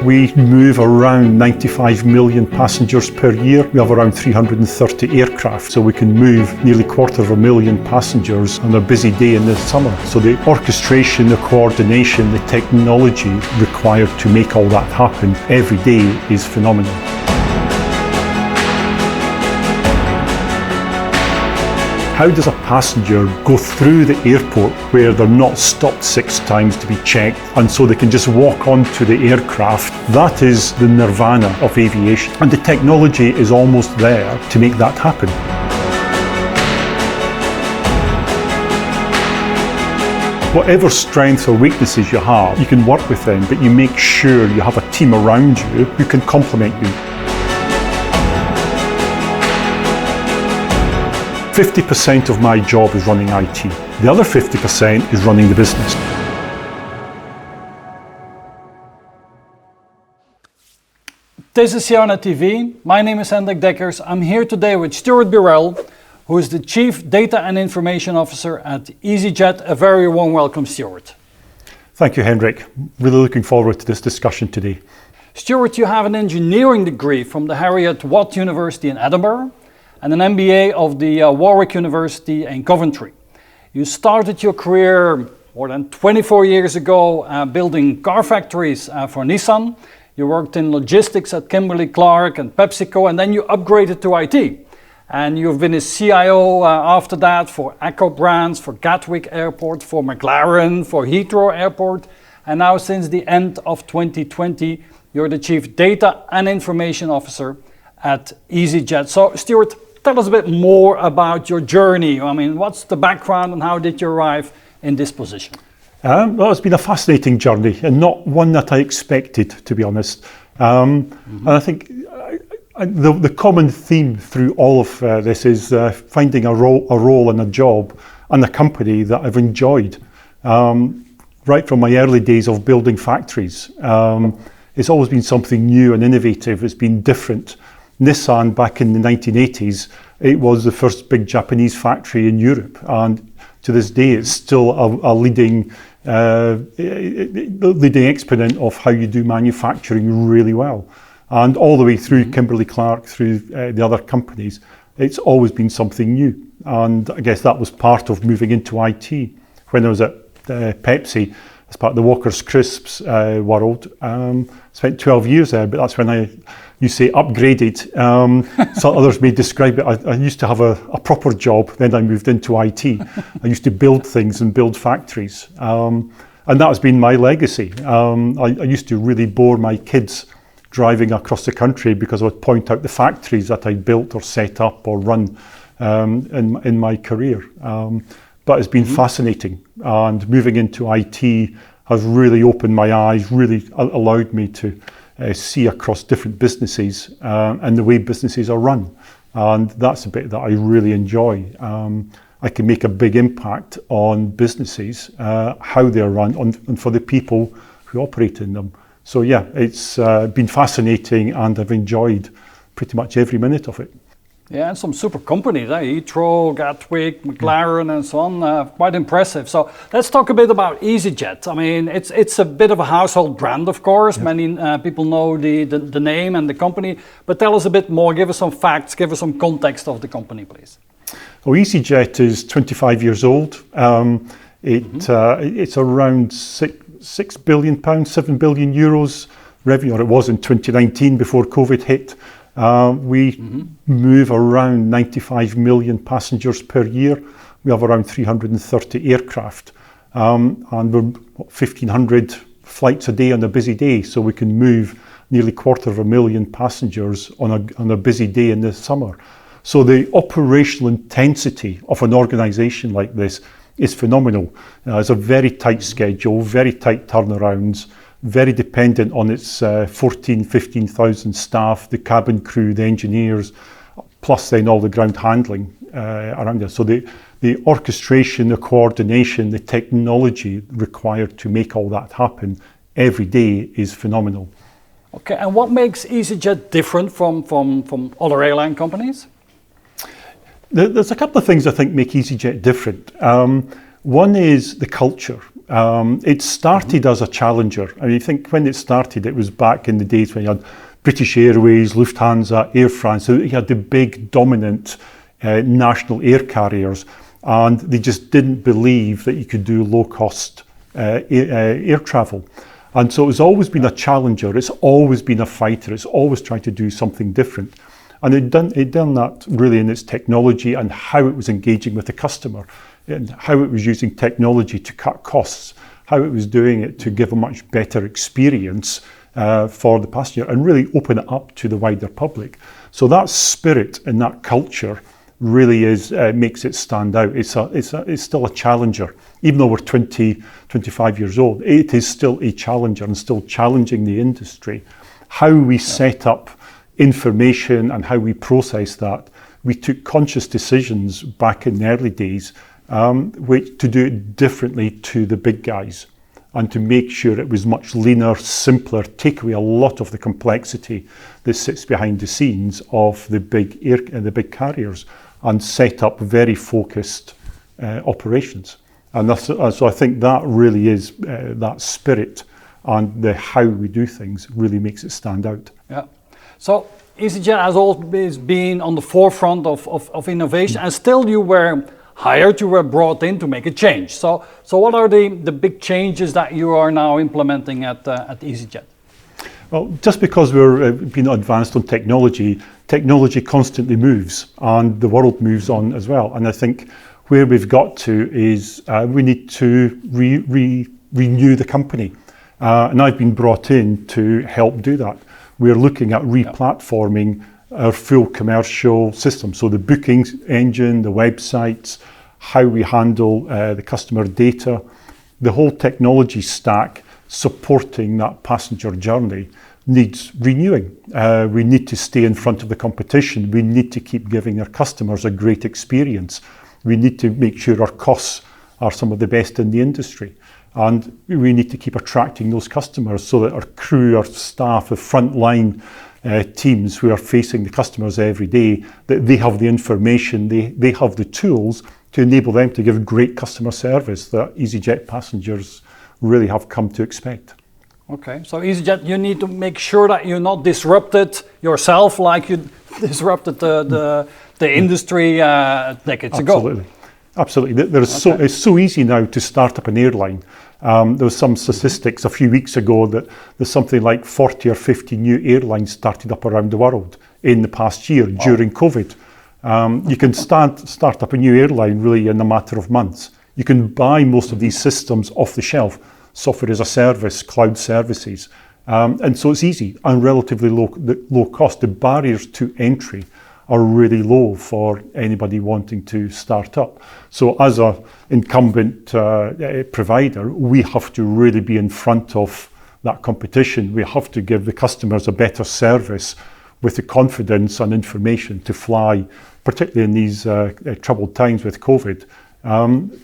We move around 95 million passengers per year. We have around 330 aircraft, so we can move nearly 250,000 passengers on a busy day in the summer. So the orchestration, the coordination, the technology required to make all that happen every day is phenomenal. How does a passenger go through the airport where they're not stopped 6 times to be checked, and so they can just walk onto the aircraft? That is the nirvana of aviation, and the technology is almost there to make that happen. Whatever strengths or weaknesses you have, you can work with them, but you make sure you have a team around you who can complement you. 50% of my job is running IT. The other 50% is running the business. This is CIONET TV. My name is Hendrik Deckers. I'm here today with Stuart Birrell, who is the Chief Data and Information Officer at easyJet. A very warm welcome, Stuart. Thank you, Hendrik. Really looking forward to this discussion today. Stuart, you have an engineering degree from the Harriet Watt University in Edinburgh and an MBA of the Warwick University in Coventry. You started your career more than 24 years ago building car factories for Nissan. You worked in logistics at Kimberly-Clark and PepsiCo, and then you upgraded to IT. And you've been a CIO after that for Echo Brands, for Gatwick Airport, for McLaren, for Heathrow Airport. And now since the end of 2020, you're the Chief Data and Information Officer at easyJet. So Stuart, tell us a bit more about your journey. I mean, what's the background and how did you arrive in this position? Well, it's been a fascinating journey and not one that I expected, to be honest. And I think the common theme through all of this is finding a role and a job and a company that I've enjoyed. Right from my early days of building factories. It's always been something new and innovative. It's been different. Nissan back in the 1980s, it was the first big Japanese factory in Europe, and to this day it's still a leading exponent of how you do manufacturing really well. And all the way through Kimberly-Clark, through the other companies, it's always been something new. And I guess that was part of moving into IT. When I was at Pepsi, as part of the Walker's Crisps world, spent 12 years there, but that's when you say upgraded. Some others may describe it. I used to have a proper job, then I moved into IT. I used to build things and build factories. And that has been my legacy. I used to really bore my kids driving across the country because I would point out the factories that I built or set up or run in my career. But it's been fascinating, and moving into IT has really opened my eyes, really allowed me to see across different businesses and the way businesses are run. And that's a bit that I really enjoy. I can make a big impact on businesses, how they're run, and for the people who operate in them. So yeah, it's been fascinating, and I've enjoyed pretty much every minute of it. Yeah, and some super companies, Heathrow, Gatwick, McLaren, and so on, quite impressive. So let's talk a bit about easyJet. I mean, it's a bit of a household brand, of course. Yeah. Many people know the name and the company, but tell us a bit more, give us some facts, give us some context of the company, please. Well, easyJet is 25 years old. It's around £6 billion, €7 billion revenue, or it was in 2019 before COVID hit. We move around 95 million passengers per year. We have around 330 aircraft, and we're 1,500 flights a day on a busy day, so we can move nearly 250,000 passengers on a busy day in the summer. So the operational intensity of an organisation like this is phenomenal. It's a very tight schedule, very tight turnarounds, very dependent on its 15,000 staff, the cabin crew, the engineers, plus then all the ground handling around it. So the orchestration, the coordination, the technology required to make all that happen every day is phenomenal. Okay, and what makes easyJet different from other airline companies? There's a couple of things I think make easyJet different. One is the culture. It started as a challenger. I mean, I think when it started, it was back in the days when you had British Airways, Lufthansa, Air France. So you had the big dominant national air carriers, and they just didn't believe that you could do low-cost air travel. And so it's always been a challenger, it's always been a fighter, it's always tried to do something different. And it done that really in its technology and how it was engaging with the customer, and how it was using technology to cut costs, how it was doing it to give a much better experience for the passenger and really open it up to the wider public. So that spirit and that culture really makes it stand out. It's still a challenger. Even though we're 25 years old, it is still a challenger and still challenging the industry. How we set up information and how we process that, we took conscious decisions back in the early days to do it differently to the big guys and to make sure it was much leaner, simpler, take away a lot of the complexity that sits behind the scenes of the big carriers and set up very focused operations. And so I think that really is that spirit and how we do things really makes it stand out. Yeah. So easyJet has always been on the forefront of innovation, and still you were hired, you were brought in to make a change. So what are the big changes that you are now implementing at easyJet? Well, just because we're being advanced on technology constantly moves and the world moves on as well. And I think where we've got to is we need to renew the company. And I've been brought in to help do that. We're looking at re-platforming our full commercial system. So the bookings engine, the websites, how we handle the customer data, the whole technology stack supporting that passenger journey needs renewing. We need to stay in front of the competition. We need to keep giving our customers a great experience. We need to make sure our costs are some of the best in the industry. And we need to keep attracting those customers so that our crew, our staff, the frontline teams who are facing the customers every day, that they have the information, they have the tools to enable them to give great customer service that easyJet passengers really have come to expect. Okay, so easyJet, you need to make sure that you're not disrupted yourself like you disrupted the industry decades ago. Absolutely. It's so easy now to start up an airline. There was some statistics a few weeks ago that there's something like 40 or 50 new airlines started up around the world in the past year during COVID. You can start up a new airline really in a matter of months. You can buy most of these systems off the shelf, software as a service, cloud services. And so it's easy and relatively low cost. The barriers to entry are really low for anybody wanting to start up. So as an incumbent provider, we have to really be in front of that competition. We have to give the customers a better service with the confidence and information to fly, particularly in these troubled times with COVID.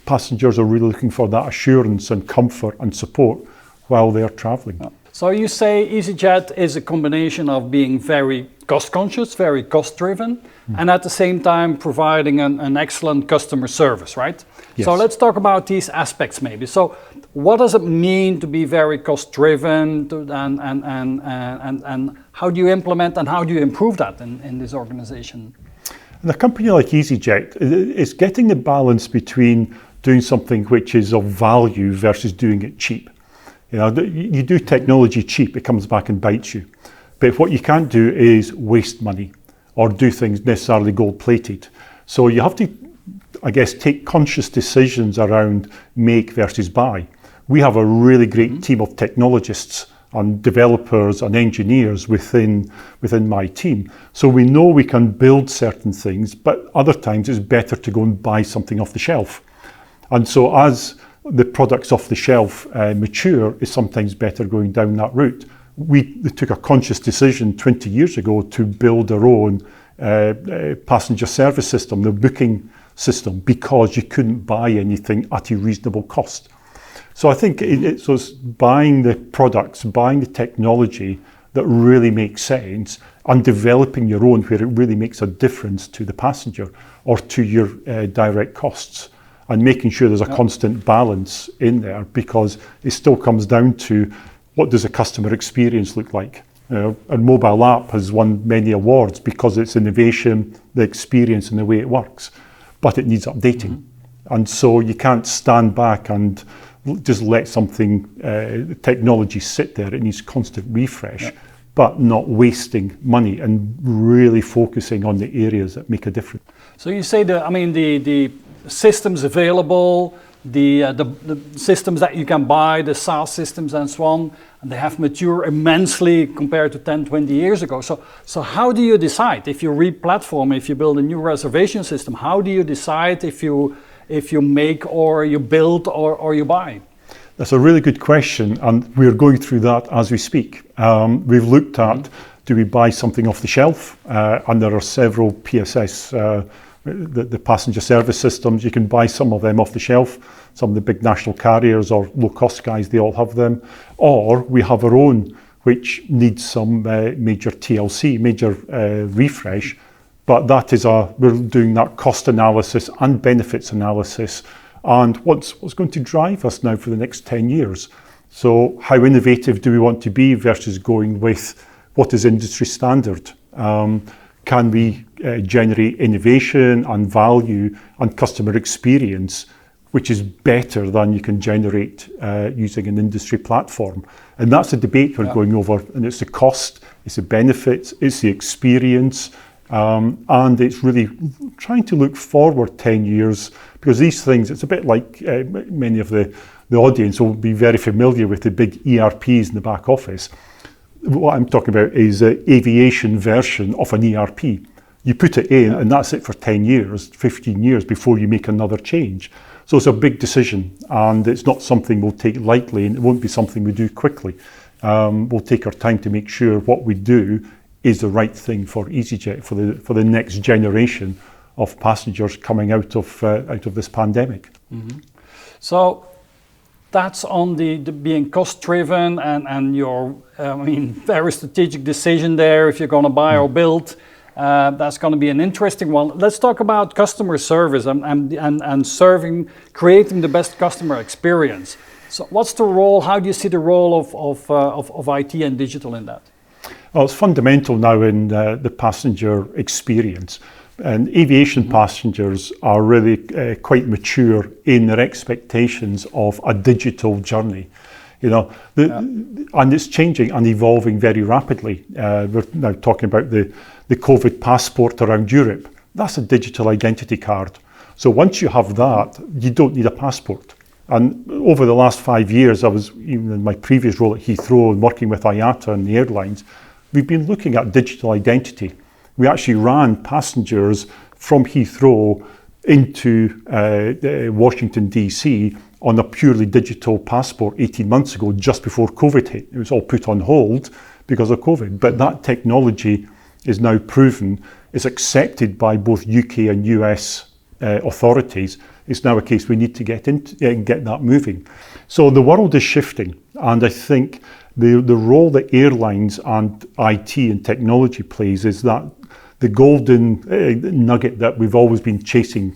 Passengers are really looking for that assurance and comfort and support while they're traveling. So you say easyJet is a combination of being very cost conscious, very cost driven, and at the same time providing an excellent customer service, right? Yes. So let's talk about these aspects maybe. So what does it mean to be very cost driven, and how do you implement and how do you improve that in this organization? And a company like easyJet is getting the balance between doing something which is of value versus doing it cheap. You know, you do technology cheap, it comes back and bites you. But what you can't do is waste money or do things necessarily gold-plated. So you have to, I guess, take conscious decisions around make versus buy. We have a really great team of technologists and developers and engineers within my team. So we know we can build certain things, but other times it's better to go and buy something off the shelf. And so as the products off the shelf mature, it's sometimes better going down that route. We took a conscious decision 20 years ago to build our own passenger service system, the booking system, because you couldn't buy anything at a reasonable cost. So I think it's buying the products, buying the technology that really makes sense and developing your own where it really makes a difference to the passenger or to your direct costs. and making sure there's a constant balance in there, because it still comes down to what does a customer experience look like. A mobile app has won many awards because it's innovation, the experience and the way it works, but it needs updating. And so you can't stand back and just let something, technology sit there. It needs constant refresh, but not wasting money and really focusing on the areas that make a difference. So you say the systems available, the systems that you can buy, the SaaS systems and so on, and they have matured immensely compared to 10, 20 years ago. So how do you decide if you re-platform, if you build a new reservation system? How do you decide if you make or you build or you buy? That's a really good question, and we're going through that as we speak. We've looked at, do we buy something off the shelf? And there are several PSS, the passenger service systems. You can buy some of them off the shelf. Some of the big national carriers or low-cost guys, they all have them. Or we have our own, which needs some major TLC, major refresh. But that is we're doing that cost analysis and benefits analysis, and what's going to drive us now for the next 10 years. So how innovative do we want to be versus going with what is industry standard? Can we generate innovation and value and customer experience, which is better than you can generate using an industry platform? And that's a debate we're going over, and it's the cost, it's the benefits, it's the experience, and it's really trying to look forward 10 years, because these things, it's a bit like many of the audience will be very familiar with the big ERPs in the back office. What I'm talking about is an aviation version of an ERP. You put it in and that's it for 10 years, 15 years before you make another change. So it's a big decision, and it's not something we'll take lightly, and it won't be something we do quickly. We'll take our time to make sure what we do is the right thing for easyJet, for the next generation of passengers coming out of this pandemic. So that's on the being cost driven and your very strategic decision there if you're going to buy or build. That's going to be an interesting one. Let's talk about customer service and serving, creating the best customer experience. So what's the role? How do you see the role of IT and digital in that? Well, it's fundamental now in the passenger experience. And aviation passengers are really quite mature in their expectations of a digital journey. And it's changing and evolving very rapidly. We're now talking about the COVID passport around Europe. That's a digital identity card. So once you have that, you don't need a passport. And over the last 5 years, I was, even in my previous role at Heathrow and working with IATA and the airlines, we've been looking at digital identity. We actually ran passengers from Heathrow into Washington, DC on a purely digital passport 18 months ago, just before COVID hit. It was all put on hold because of COVID. But that technology is now proven, is accepted by both UK and US authorities. It's now a case we need to get that moving. So the world is shifting, and I think the role that airlines and IT and technology plays is that the golden nugget that we've always been chasing,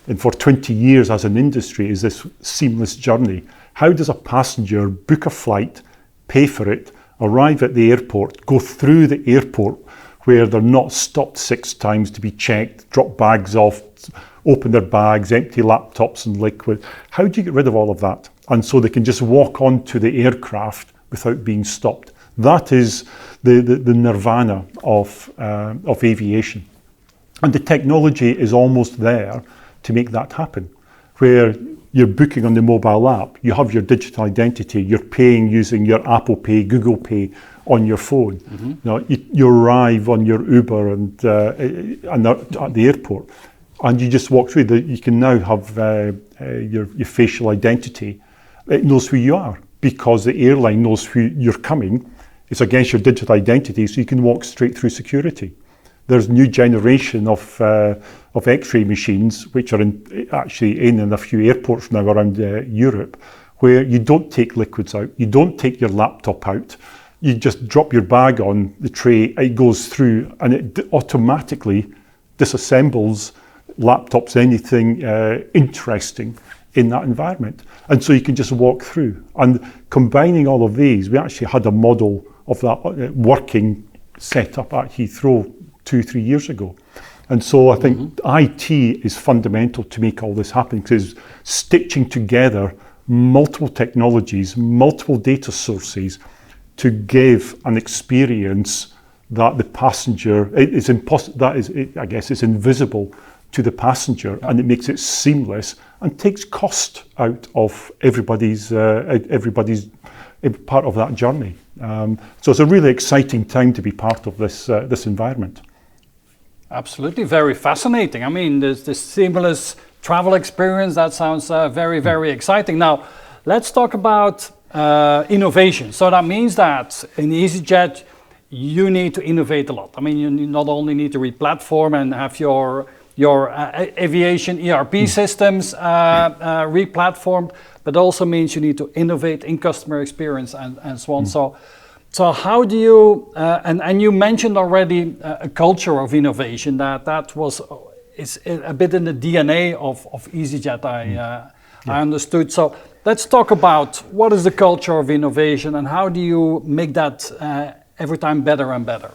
and for 20 years as an industry, is this seamless journey. How does a passenger book a flight, pay for it, arrive at the airport, go through the airport where they're not stopped 6 times to be checked, drop bags off, open their bags, empty laptops and liquid? How do you get rid of all of that? And so they can just walk onto the aircraft without being stopped. That is the nirvana of aviation. And the technology is almost there to make that happen, where you're booking on the mobile app, you have your digital identity, you're paying using your Apple Pay, Google Pay on your phone. You arrive on your Uber and at the airport, and you just walk through. You can now have your facial identity. It knows who you are, because the airline knows who you're coming. It's against your digital identity, so you can walk straight through security. There's a new generation of X-ray machines, which are actually in a few airports now around Europe, where you don't take liquids out, you don't take your laptop out, you just drop your bag on the tray, it goes through, and it automatically disassembles laptops, anything interesting in that environment. And so you can just walk through. And combining all of these, we actually had a model of that working set up at Heathrow 2-3 years ago. And so I think IT is fundamental to make all this happen, because stitching together multiple technologies, multiple data sources to give an experience that the passenger, I guess it's invisible to the passenger, and it makes it seamless and takes cost out of everybody's part of that journey. So it's a really exciting time to be part of this environment. Absolutely, very fascinating. I mean, there's this seamless travel experience. That sounds very, very exciting. Now, let's talk about innovation. So that means that in easyJet, you need to innovate a lot. I mean, you not only need to re-platform and have your aviation ERP systems re-platformed, but also means you need to innovate in customer experience and so on. So how do you, and you mentioned already a culture of innovation is a bit in the DNA of easyJet, I understood. So let's talk about what is the culture of innovation and how do you make that every time better and better?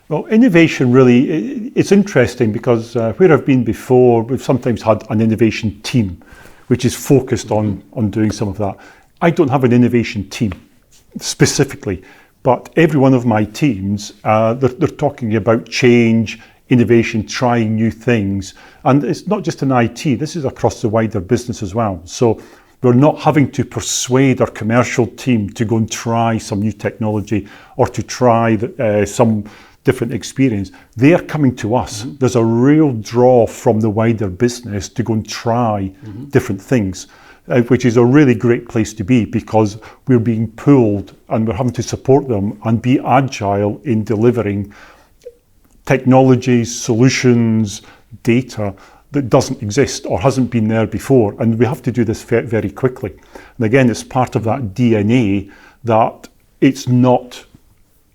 Well, innovation really, it's interesting because where I've been before, we've sometimes had an innovation team which is focused on doing some of that. I don't have an innovation team specifically, but every one of my teams, they're talking about change, innovation, trying new things. And it's not just in IT, this is across the wider business as well. So we're not having to persuade our commercial team to go and try some new technology or to try some different experience. They are coming to us. There's a real draw from the wider business to go and try different things, which is a really great place to be, because we're being pulled and we're having to support them and be agile in delivering technologies, solutions, data that doesn't exist or hasn't been there before. And we have to do this very quickly. And again, it's part of that DNA that it's not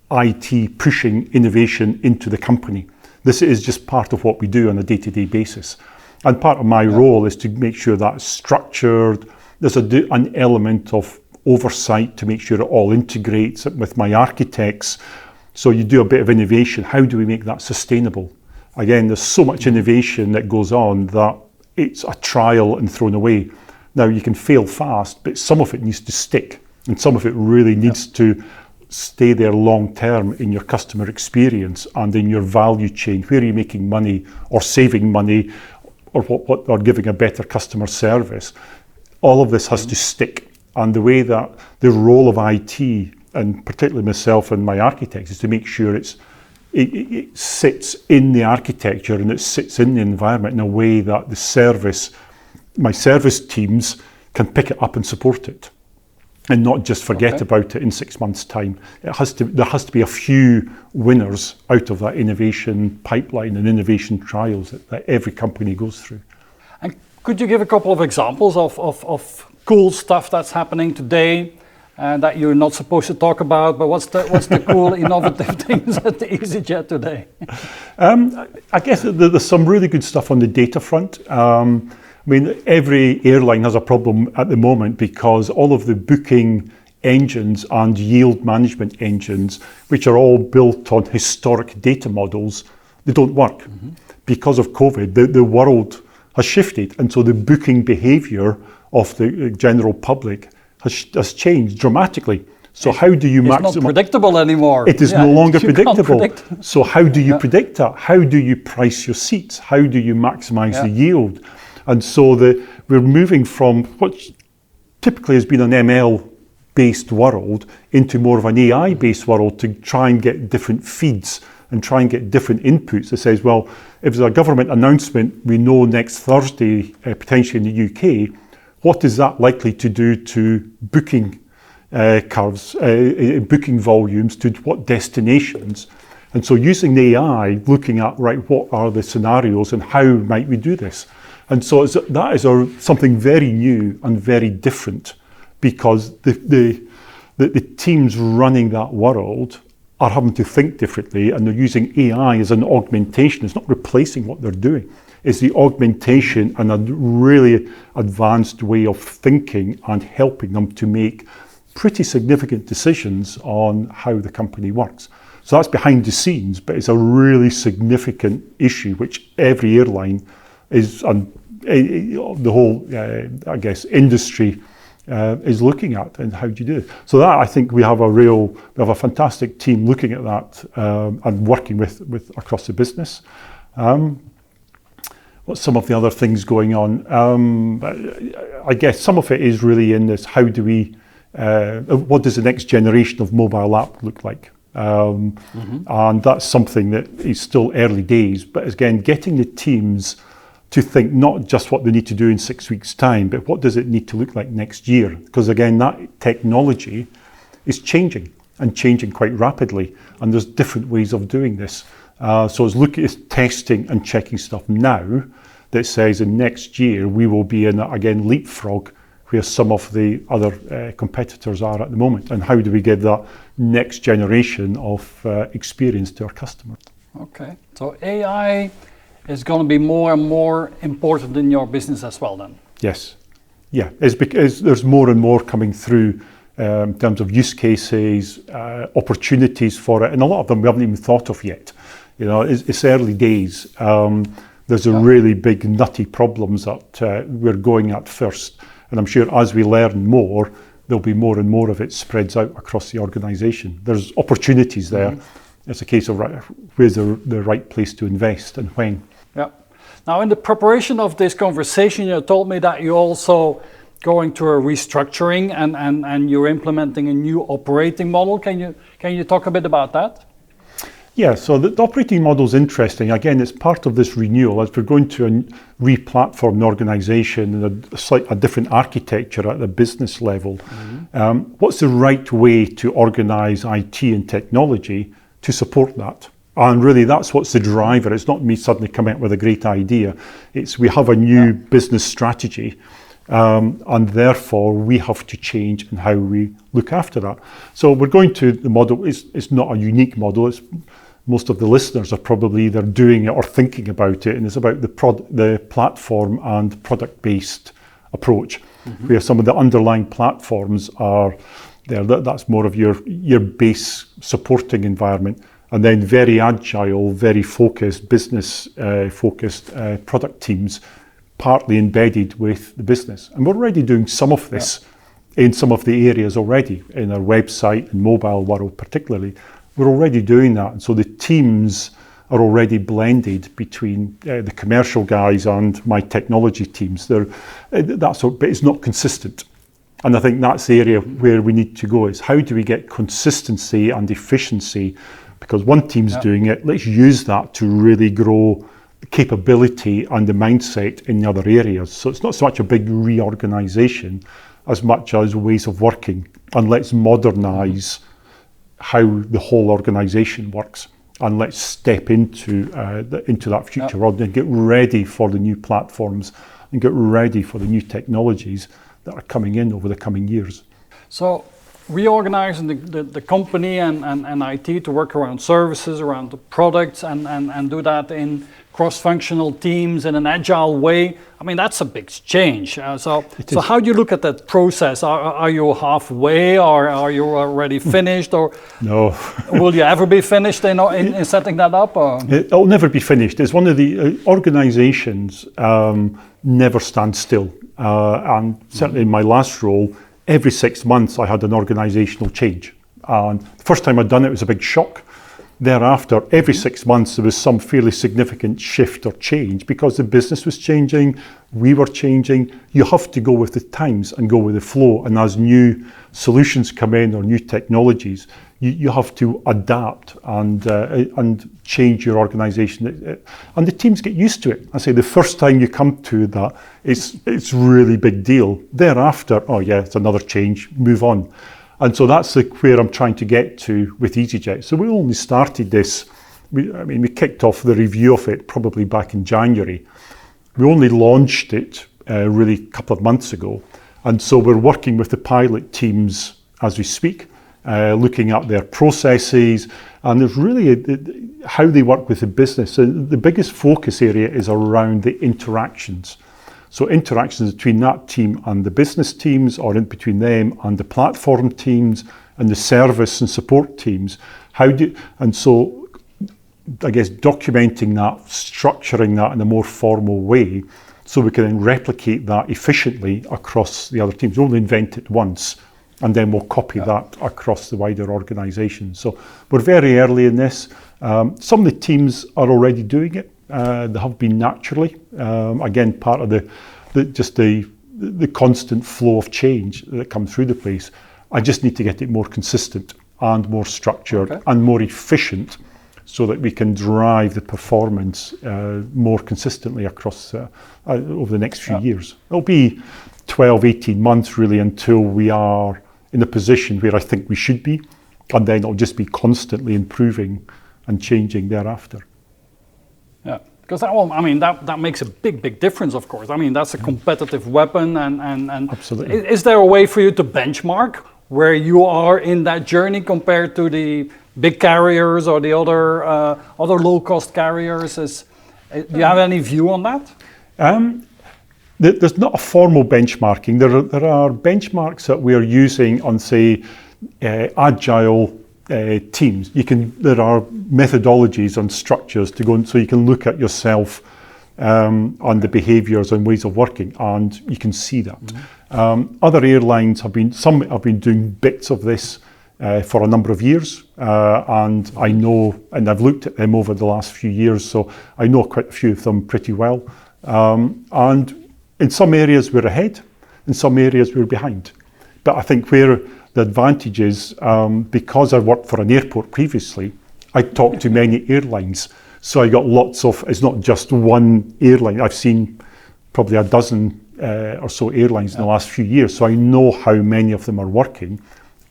IT pushing innovation into the company. This is just part of what we do on a day-to-day basis. And part of my role is to make sure that's structured. There's an element of oversight to make sure it all integrates with my architects. So you do a bit of innovation. How do we make that sustainable? Again, there's so much innovation that goes on that it's a trial and thrown away. Now, you can fail fast, but some of it needs to stick, and some of it really needs to stay there long term in your customer experience and in your value chain. Where are you making money or saving money or giving a better customer service? All of this has to stick. And the way that the role of IT, and particularly myself and my architects, is to make sure it sits in the architecture and it sits in the environment in a way that my service teams can pick it up and support it, and not just forget about it in 6 months' time. There has to be a few winners out of that innovation pipeline and innovation trials that every company goes through. And could you give a couple of examples of cool stuff that's happening today that you're not supposed to talk about, but what's the cool, innovative things at the easyJet today? I guess there's some really good stuff on the data front. I mean, every airline has a problem at the moment because all of the booking engines and yield management engines, which are all built on historic data models, they don't work. Because of COVID, the world has shifted, and so the booking behaviour of the general public has changed dramatically. So how do you maximize? It's not predictable anymore. It is no longer predictable. So how do you predict that? How do you price your seats? How do you maximize the yield? And so we're moving from what typically has been an ML-based world into more of an AI-based world to try and get different feeds and try and get different inputs that says, well, if there's a government announcement we know next Thursday, potentially in the UK, what is that likely to do to booking curves, booking volumes, to what destinations? And so using the AI, looking at, right, what are the scenarios and how might we do this? And so that is something very new and very different, because the teams running that world are having to think differently, and they're using AI as an augmentation. It's not replacing what they're doing. is the augmentation and a really advanced way of thinking and helping them to make pretty significant decisions on how the company works. So that's behind the scenes, but it's a really significant issue which every airline is, the whole, I guess, industry is looking at, and how do you do it? So that, I think we have a fantastic team looking at that and working with across the business. What's some of the other things going on? I guess some of it is really in this, how do we, what does the next generation of mobile app look like? And that's something that is still early days, but again, getting the teams to think not just what they need to do in 6 weeks' time, but what does it need to look like next year? Because again, that technology is changing and changing quite rapidly, and there's different ways of doing this. So it's testing and checking stuff now that says in next year we will be in, again, leapfrog where some of the other competitors are at the moment, and how do we give that next generation of experience to our customers. Okay, so AI is going to be more and more important in your business as well then? Yes, yeah, it's because there's more and more coming through in terms of use cases, opportunities for it, and a lot of them we haven't even thought of yet. You know, it's early days. There's a really big nutty problems that we're going at first, and I'm sure as we learn more, there'll be more and more of it spreads out across the organisation. There's opportunities there. It's a case of where's the right place to invest and when. Yeah. Now, in the preparation of this conversation, you told me that you're also going through a restructuring and you're implementing a new operating model. Can you talk a bit about that? Yeah, so the operating model is interesting. Again, it's part of this renewal as we're going to re-platform the organisation and a different architecture at the business level. What's the right way to organise IT and technology to support that? And really, that's what's the driver. It's not me suddenly coming up with a great idea. It's we have a new business strategy, and therefore we have to change in how we look after that. So we're going to the model. It's not a unique model. Most of the listeners are probably either doing it or thinking about it, and it's about the platform and product-based approach, where some of the underlying platforms are there. That's more of your base supporting environment. And then very agile, very focused, business-focused product teams, partly embedded with the business. And we're already doing some of this in some of the areas already, in our website and mobile world particularly. We're already doing that. And so the teams are already blended between the commercial guys and my technology teams. But it's not consistent. And I think that's the area where we need to go, is how do we get consistency and efficiency? Because one team's doing it, let's use that to really grow the capability and the mindset in the other areas. So it's not so much a big reorganization as much as ways of working, and let's modernize how the whole organization works, and let's step into that future world and get ready for the new platforms and get ready for the new technologies that are coming in over the coming years. So reorganizing the company and IT to work around services, around the products, and do that in cross-functional teams in an agile way. I mean, that's a big change. So how do you look at that process? Are you halfway, or are you already finished, or no? Will you ever be finished in setting that up? Or? It'll never be finished. It's one of the organizations never stand still. And certainly in my last role, every 6 months I had an organizational change. And the first time I'd done it was a big shock. Thereafter, every 6 months there was some fairly significant shift or change, because the business was changing, we were changing. You have to go with the times and go with the flow. And as new solutions come in or new technologies, you have to adapt and change your organization. And the teams get used to it. I say the first time you come to that, it's really big deal. Thereafter, oh yeah, it's another change, move on. And so that's where I'm trying to get to with easyJet. So we only started this, we kicked off the review of it probably back in January. We only launched it really a couple of months ago. And so we're working with the pilot teams as we speak. looking at their processes, and there's really how they work with the business. So the biggest focus area is around the interactions. So interactions between that team and the business teams, or in between them and the platform teams and the service and support teams. And so I guess documenting that, structuring that in a more formal way, so we can then replicate that efficiently across the other teams. We'll only invent it once, and then we'll copy that across the wider organisation. So we're very early in this. Some of the teams are already doing it. They have been naturally. Again, part of the constant flow of change that comes through the place. I just need to get it more consistent and more structured and more efficient, so that we can drive the performance more consistently across over the next few years. It'll be 12, 18 months really until we are in a position where I think we should be, and then it'll just be constantly improving and changing thereafter. Yeah, because that makes a big difference, of course. I mean, that's a competitive weapon, and Absolutely. Is there a way for you to benchmark where you are in that journey compared to the big carriers or the other low-cost carriers? Do you have any view on that? There's not a formal benchmarking. There are benchmarks that we are using on, say, agile teams. There are methodologies and structures to go in, so you can look at yourself on the behaviours and ways of working, and you can see that. Other airlines some have been doing bits of this for a number of years, and I know, and I've looked at them over the last few years, so I know quite a few of them pretty well. And in some areas we're ahead, in some areas we're behind. But I think where the advantage is, because I worked for an airport previously, I talked to many airlines. So I got it's not just one airline. I've seen probably a dozen or so airlines in the last few years. So I know how many of them are working,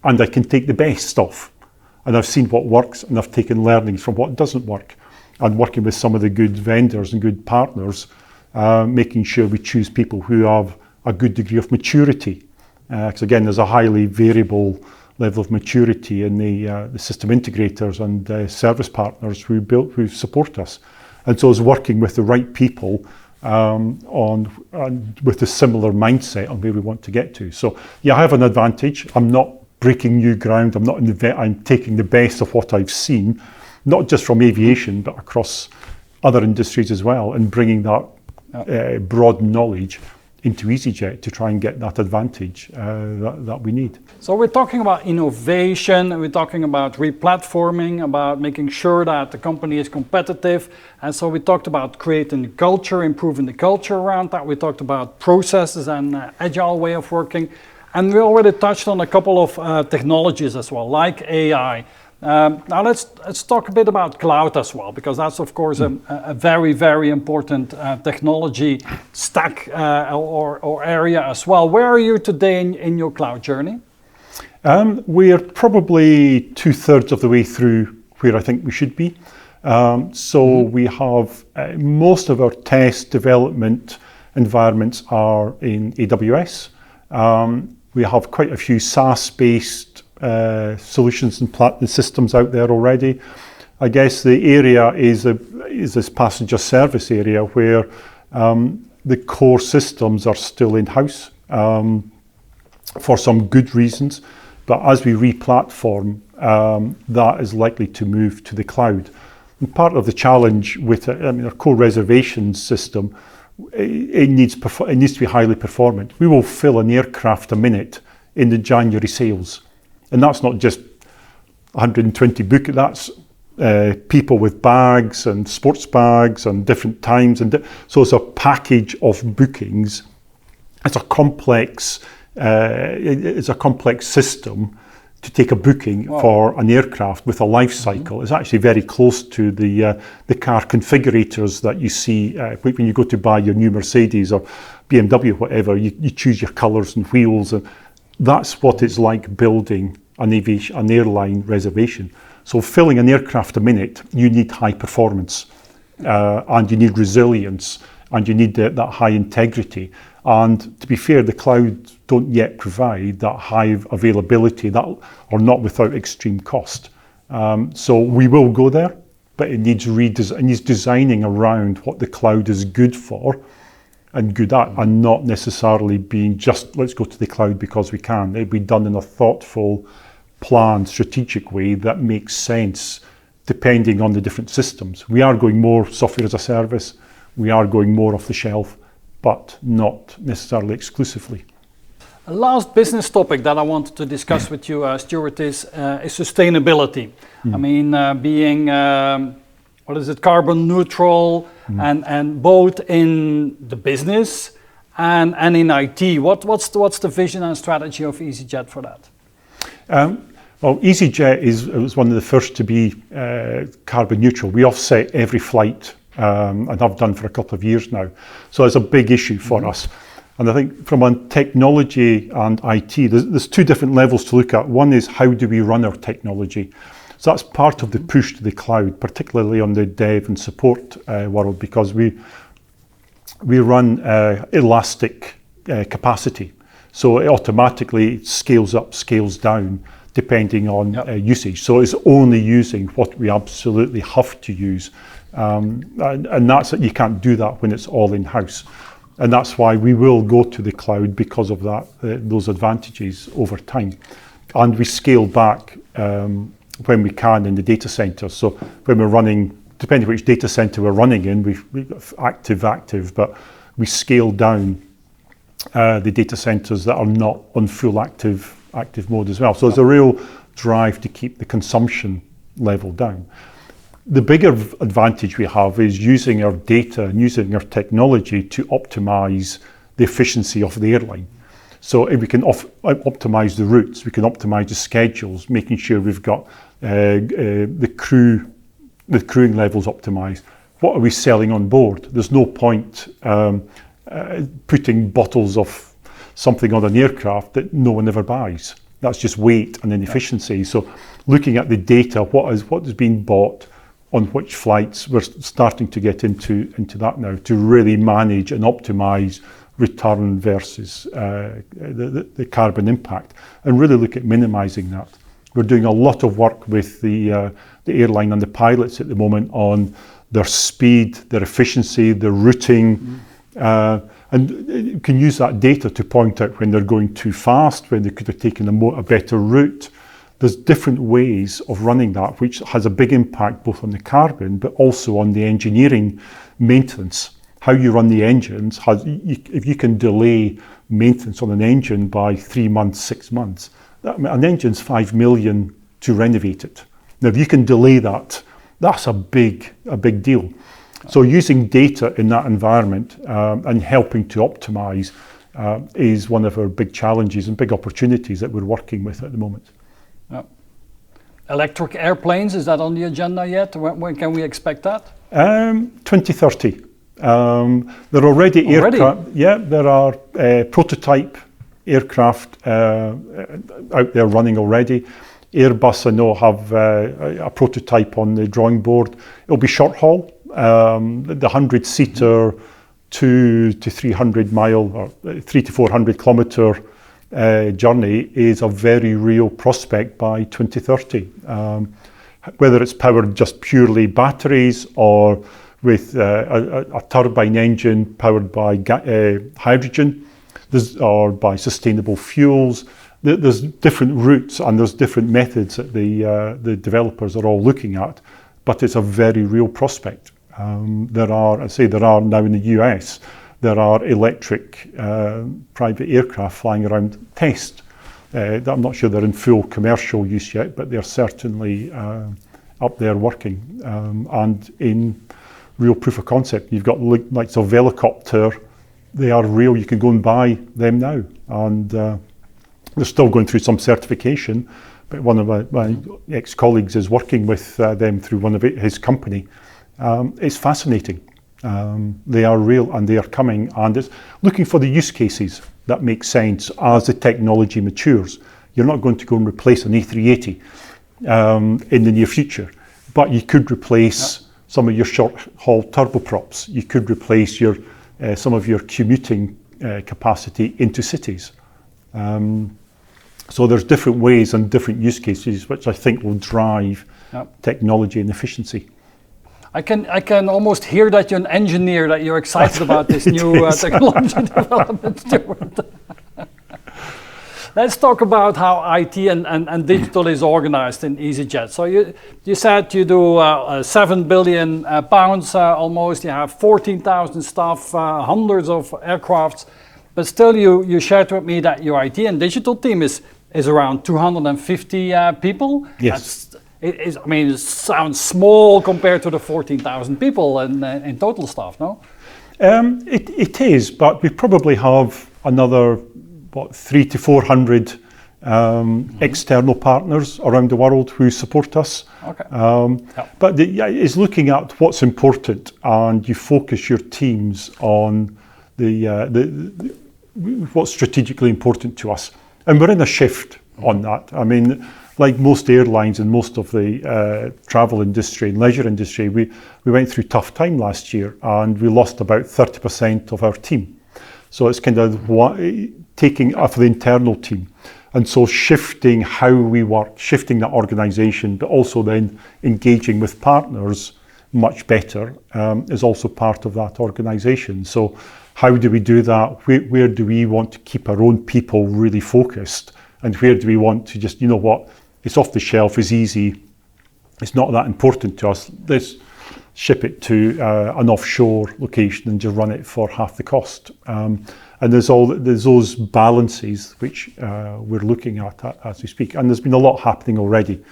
and I can take the best stuff. And I've seen what works, and I've taken learnings from what doesn't work. And working with some of the good vendors and good partners, making sure we choose people who have a good degree of maturity. Because again, there's a highly variable level of maturity in the system integrators and service partners who support us. And so it's working with the right people with a similar mindset on where we want to get to. So yeah, I have an advantage. I'm not breaking new ground. I'm taking the best of what I've seen, not just from aviation, but across other industries as well, and bringing that broad knowledge into easyJet to try and get that advantage that we need. So we're talking about innovation, we're talking about replatforming, about making sure that the company is competitive. And so we talked about creating the culture, improving the culture around that. We talked about processes and agile way of working. And we already touched on a couple of technologies as well, like AI. Now let's talk a bit about cloud as well, because that's of course a very important technology stack or area as well. Where are you today in your cloud journey? We're probably 2/3 of the way through where I think we should be. We have most of our test development environments are in AWS. We have quite a few SaaS-based solutions and systems out there already. I guess the area is this passenger service area where the core systems are still in-house for some good reasons, but as we re-platform, that is likely to move to the cloud. And part of the challenge with our core reservations system, it needs to be highly performant. We will fill an aircraft a minute in the January sales. And that's not just 120 bookings, that's people with bags and sports bags and different times. So it's a package of bookings. It's a complex system to take a booking for an aircraft with a life cycle. It's actually very close to the car configurators that you see when you go to buy your new Mercedes or BMW, whatever. You choose your colours and wheels, and that's what it's like building an airline reservation. So filling an aircraft a minute, you need high performance, and you need resilience, and you need that high integrity. And to be fair, the cloud don't yet provide that high availability, that or not without extreme cost. So we will go there, but it needs designing around what the cloud is good for and good at, and not necessarily being just let's go to the cloud because we can. It'll be done in a thoughtful, planned, strategic way that makes sense depending on the different systems. We are going more software as a service, we are going more off the shelf, but not necessarily exclusively. A last business topic that I wanted to discuss with you, Stuart, is sustainability. I mean, being, carbon neutral, and both in the business and in IT. What's the vision and strategy of easyJet for that? Well, easyJet was one of the first to be carbon neutral. We offset every flight, and have done for a couple of years now. So it's a big issue for us. And I think from a technology and IT, there's two different levels to look at. One is how do we run our technology? So that's part of the push to the cloud, particularly on the dev and support world, because we run elastic capacity. So it automatically scales up, scales down, depending on usage. So it's only using what we absolutely have to use. And that's you can't do that when it's all in-house. And that's why we will go to the cloud because of that, those advantages over time. And we scale back when we can in the data centers. So when we're running, depending which data center we're running in, we've got active, but we scale down the data centers that are not on full active mode as well. So there's a real drive to keep the consumption level down. The bigger advantage we have is using our data and using our technology to optimize the efficiency of the airline. So if we can optimize the routes, we can optimize the schedules, making sure we've got the crewing levels optimized. What are we selling on board? There's no point putting bottles of something on an aircraft that no one ever buys. That's just weight and inefficiency. So looking at the data, what is being bought, on which flights, we're starting to get into that now to really manage and optimize return versus the carbon impact, and really look at minimizing that. We're doing a lot of work with the airline and the pilots at the moment on their speed, their efficiency, their routing, and you can use that data to point out when they're going too fast, when they could have taken a better route. There's different ways of running that, which has a big impact both on the carbon, but also on the engineering maintenance. How you run the engines, if you can delay maintenance on an engine by 3 months, 6 months, an engine's 5 million to renovate it. Now, if you can delay that, that's a big deal. So using data in that environment and helping to optimize is one of our big challenges and big opportunities that we're working with at the moment. Electric airplanes, is that on the agenda yet? When can we expect that? 2030. There are already aircraft. Yeah, there are prototype aircraft out there running already. Airbus, I know, have a prototype on the drawing board. It'll be short haul. The 100-seater 200 to 300 mile or 300 to 400 kilometer journey is a very real prospect by 2030. Whether it's powered just purely batteries or with a turbine engine powered by hydrogen, or by sustainable fuels, there's different routes and there's different methods that the developers are all looking at, but it's a very real prospect. There are now in the US, there are electric private aircraft flying around test. I'm not sure they're in full commercial use yet, but they're certainly up there working and in real proof of concept. You've got like a Velicopter, they are real, you can go and buy them now. And they're still going through some certification, but one of my ex-colleagues is working with them through one of his company. It's fascinating. They are real and they are coming, and it's looking for the use cases that make sense as the technology matures. You're not going to go and replace an A380 in the near future, but you could replace some of your short haul turboprops. You could replace some of your commuting capacity into cities. So there's different ways and different use cases which I think will drive technology and efficiency. I can almost hear that you're an engineer, that you're excited about this new technology development, Stuart. Let's talk about how IT and digital is organized in easyJet. So you said you do 7 billion pounds almost, you have 14,000 staff, hundreds of aircrafts, but still you shared with me that your IT and digital team is around 250 people. Yes. I mean, it sounds small compared to the 14,000 people in total staff, no? It is, but we probably have another 300 to 400 external partners around the world who support us. Okay. But it's looking at what's important, and you focus your teams on what's strategically important to us. And we're in a shift on that. I mean, like most airlines and most of the travel industry and leisure industry, we went through a tough time last year, and we lost about 30% of our team. So it's kind of taking off the internal team. And so shifting how we work, shifting that organisation, but also then engaging with partners much better is also part of that organisation. So how do we do that? Where do we want to keep our own people really focused? And where do we want to just, you know what, it's off the shelf, it's easy, it's not that important to us, let's ship it to an offshore location and just run it for half the cost. And there's those balances which we're looking at as we speak. And there's been a lot happening already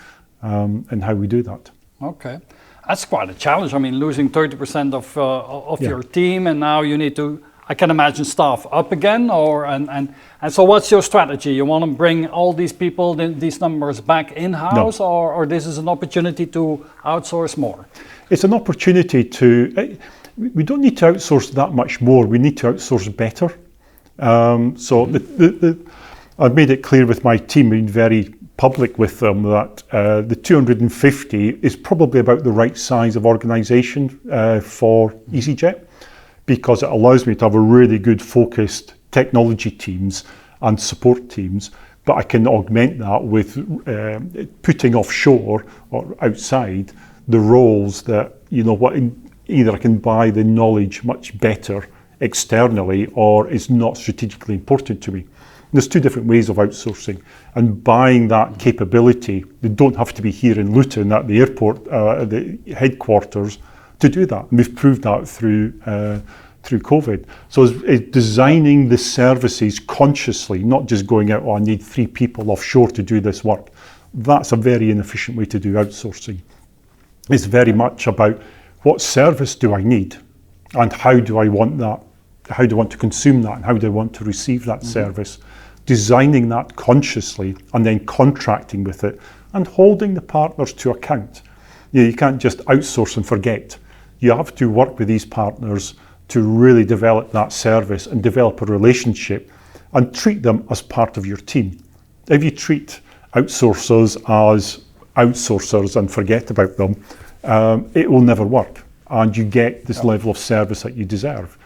in how we do that. Okay. That's quite a challenge. I mean, losing 30% of your team, and now you need to, I can imagine, staff up again, and so what's your strategy? You want to bring all these people, these numbers back in-house, No. or this is an opportunity to outsource more? It's an opportunity to, we don't need to outsource that much more, we need to outsource better. So I've made it clear with my team, been very public with them, that the 250 is probably about the right size of organisation for easyJet, because it allows me to have a really good focused technology teams and support teams, but I can augment that with putting offshore or outside the roles that, you know what, either I can buy the knowledge much better externally, or is not strategically important to me. There's two different ways of outsourcing, and buying that capability. They don't have to be here in Luton at the airport, the headquarters, to do that. And we've proved that through COVID. So it's designing the services consciously, not just going out, oh, I need 3 people offshore to do this work. That's a very inefficient way to do outsourcing. It's very much about what service do I need, and how do I want that? How do I want to consume that, and how do I want to receive that service? Designing that consciously, and then contracting with it, and holding the partners to account. You can't just outsource and forget. You have to work with these partners to really develop that service and develop a relationship, and treat them as part of your team. If you treat outsourcers as outsourcers and forget about them, it will never work, and you get this level of service that you deserve.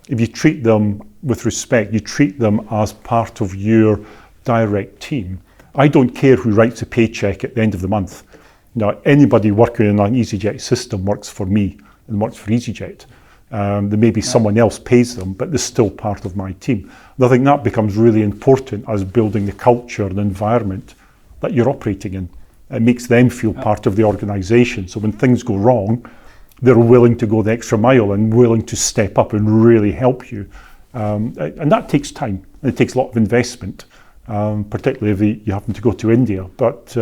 If you treat them with respect, you treat them as part of your direct team. I don't care who writes a paycheck at the end of the month. Now, anybody working in an easyJet system works for me and works for easyJet. There may be someone else pays them, but they're still part of my team. And I think that becomes really important as building the culture and environment that you're operating in. It makes them feel part of the organisation. So when things go wrong, they're willing to go the extra mile and willing to step up and really help you. And that takes time. It takes a lot of investment, particularly if you happen to go to India, but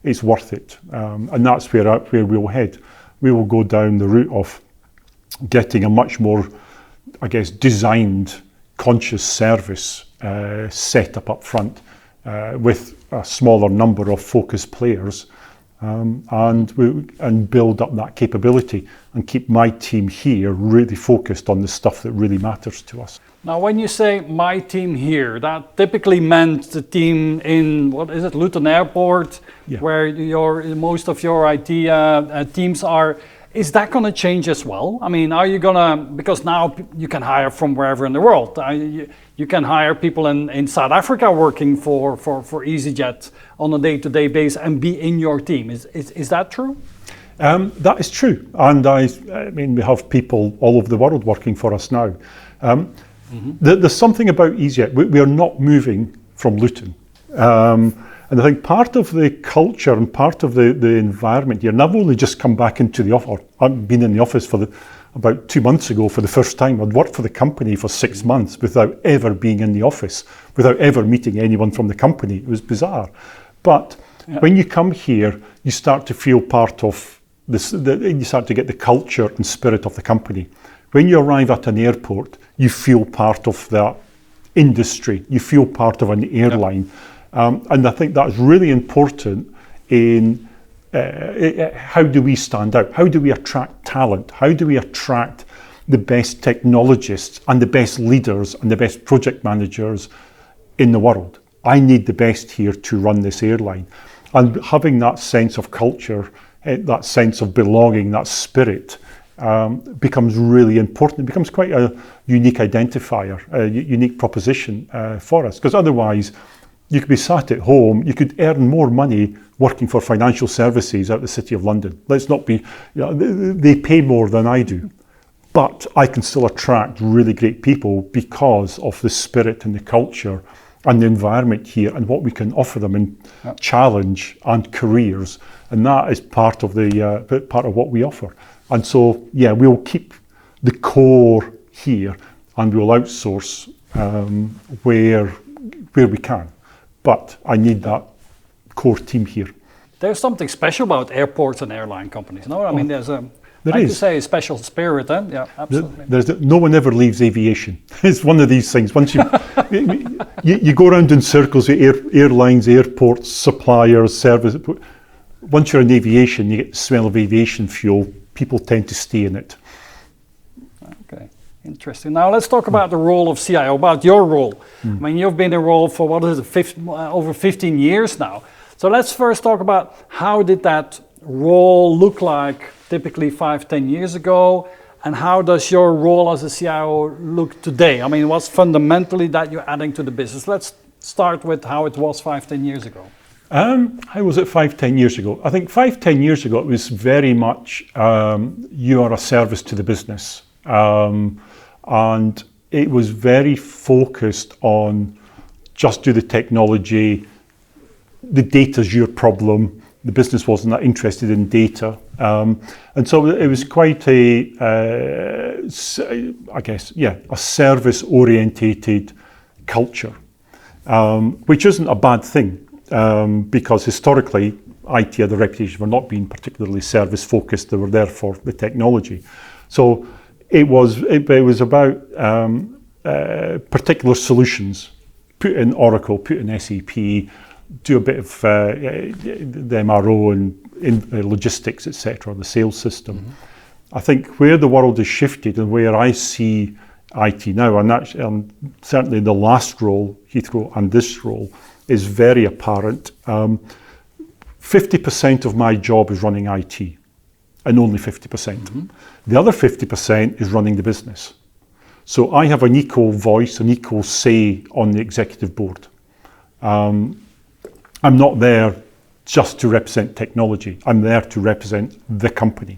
it's worth it. And that's where we'll head. We will go down the route of getting a much more, I guess, designed, conscious service set up front with a smaller number of focused players, and build up that capability and keep my team here really focused on the stuff that really matters to us. Now, when you say my team here, that typically meant the team in, what is it, Luton Airport, where most of your IT teams are. Is that going to change as well? I mean, are you going to, because now you can hire from wherever in the world. You can hire people in South Africa working for easyJet on a day-to-day basis and be in your team. Is that true? That is true. And I mean, we have people all over the world working for us now. There's something about easyJet. We are not moving from Luton. And I think part of the culture and part of the environment here, and I've only just come back into the office, I've been in the office for about 2 months ago for the first time. I'd worked for the company for 6 months without ever being in the office, without ever meeting anyone from the company. It was bizarre. But when you come here, you start to feel part of this, you start to get the culture and spirit of the company. When you arrive at an airport, you feel part of that industry, you feel part of an airline. And I think that's really important in how do we stand out? How do we attract talent? How do we attract the best technologists and the best leaders and the best project managers in the world? I need the best here to run this airline. And having that sense of culture, that sense of belonging, that spirit, becomes really important. It becomes quite a unique identifier, a unique proposition for us. Because otherwise, you could be sat at home, you could earn more money working for financial services out of the City of London. Let's not be, they pay more than I do. But I can still attract really great people because of the spirit and the culture and the environment here and what we can offer them in challenge and careers. And that is part of what we offer. And so, we'll keep the core here and we'll outsource where we can. But I need that core team here. There's something special about airports and airline companies, no? I mean, there's you say, a special spirit, eh? Yeah, absolutely. No one ever leaves aviation. It's one of these things. Once you go around in circles with airlines, airports, suppliers, service. Once you're in aviation, you get the smell of aviation fuel. People tend to stay in it. Okay. Interesting. Now let's talk about the role of CIO, about your role. I mean, you've been in role for over 15 years now. So let's first talk about how did that role look like typically 5-10 years ago, and how does your role as a CIO look today? I mean, what's fundamentally that you're adding to the business? Let's start with how it was 5-10 years ago. How was it 5-10 years ago? I think 5-10 years ago it was very much you are a service to the business. And it was very focused on just do the technology, the data's your problem, the business wasn't that interested in data. And so it was quite a service-orientated culture, which isn't a bad thing, because historically IT had a reputation for not being particularly service-focused. They were there for the technology. So it was about particular solutions. Put in Oracle, put in SAP, do a bit of the MRO and logistics, etc., the sales system. I think where the world has shifted and where I see IT now, and certainly the last role, Heathrow, and this role, is very apparent. 50% of my job is running IT, and only 50%. The other 50% is running the business. So I have an equal voice, an equal say on the executive board. I'm not there just to represent technology. I'm there to represent the company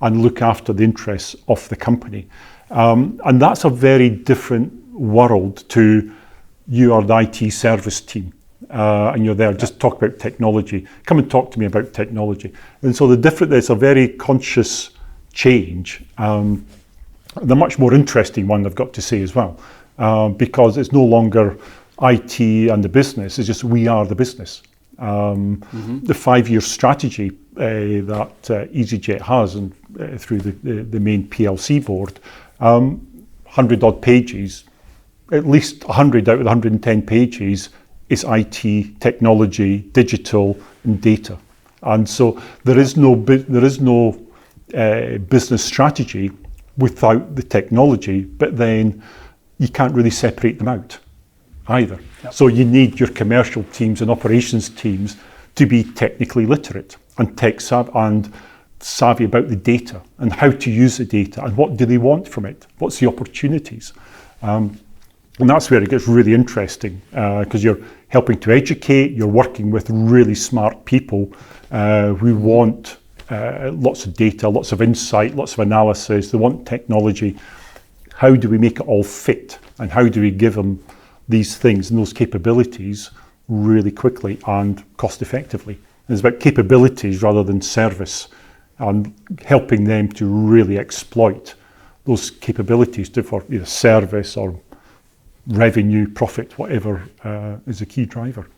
and look after the interests of the company. And that's a very different world to you are the IT service team. And you're there, just talk about technology. Come and talk to me about technology. And so it's a very conscious change. The much more interesting one, I've got to say as well, because it's no longer IT and the business, it's just we are the business. The 5-year strategy that easyJet has, and through the main PLC board, 100 odd pages, at least 100 out of the 110 pages is IT, technology, digital, and data. And so there is no business strategy without the technology, but then you can't really separate them out either. Yep. So you need your commercial teams and operations teams to be technically literate and tech savvy and savvy about the data and how to use the data and what do they want from it, what's the opportunities. And that's where it gets really interesting, because you're helping to educate, you're working with really smart people who want lots of data, lots of insight, lots of analysis, they want technology. How do we make it all fit? And how do we give them these things and those capabilities really quickly and cost effectively? It's about capabilities rather than service, and helping them to really exploit those capabilities for either service or revenue, profit, whatever is a key driver.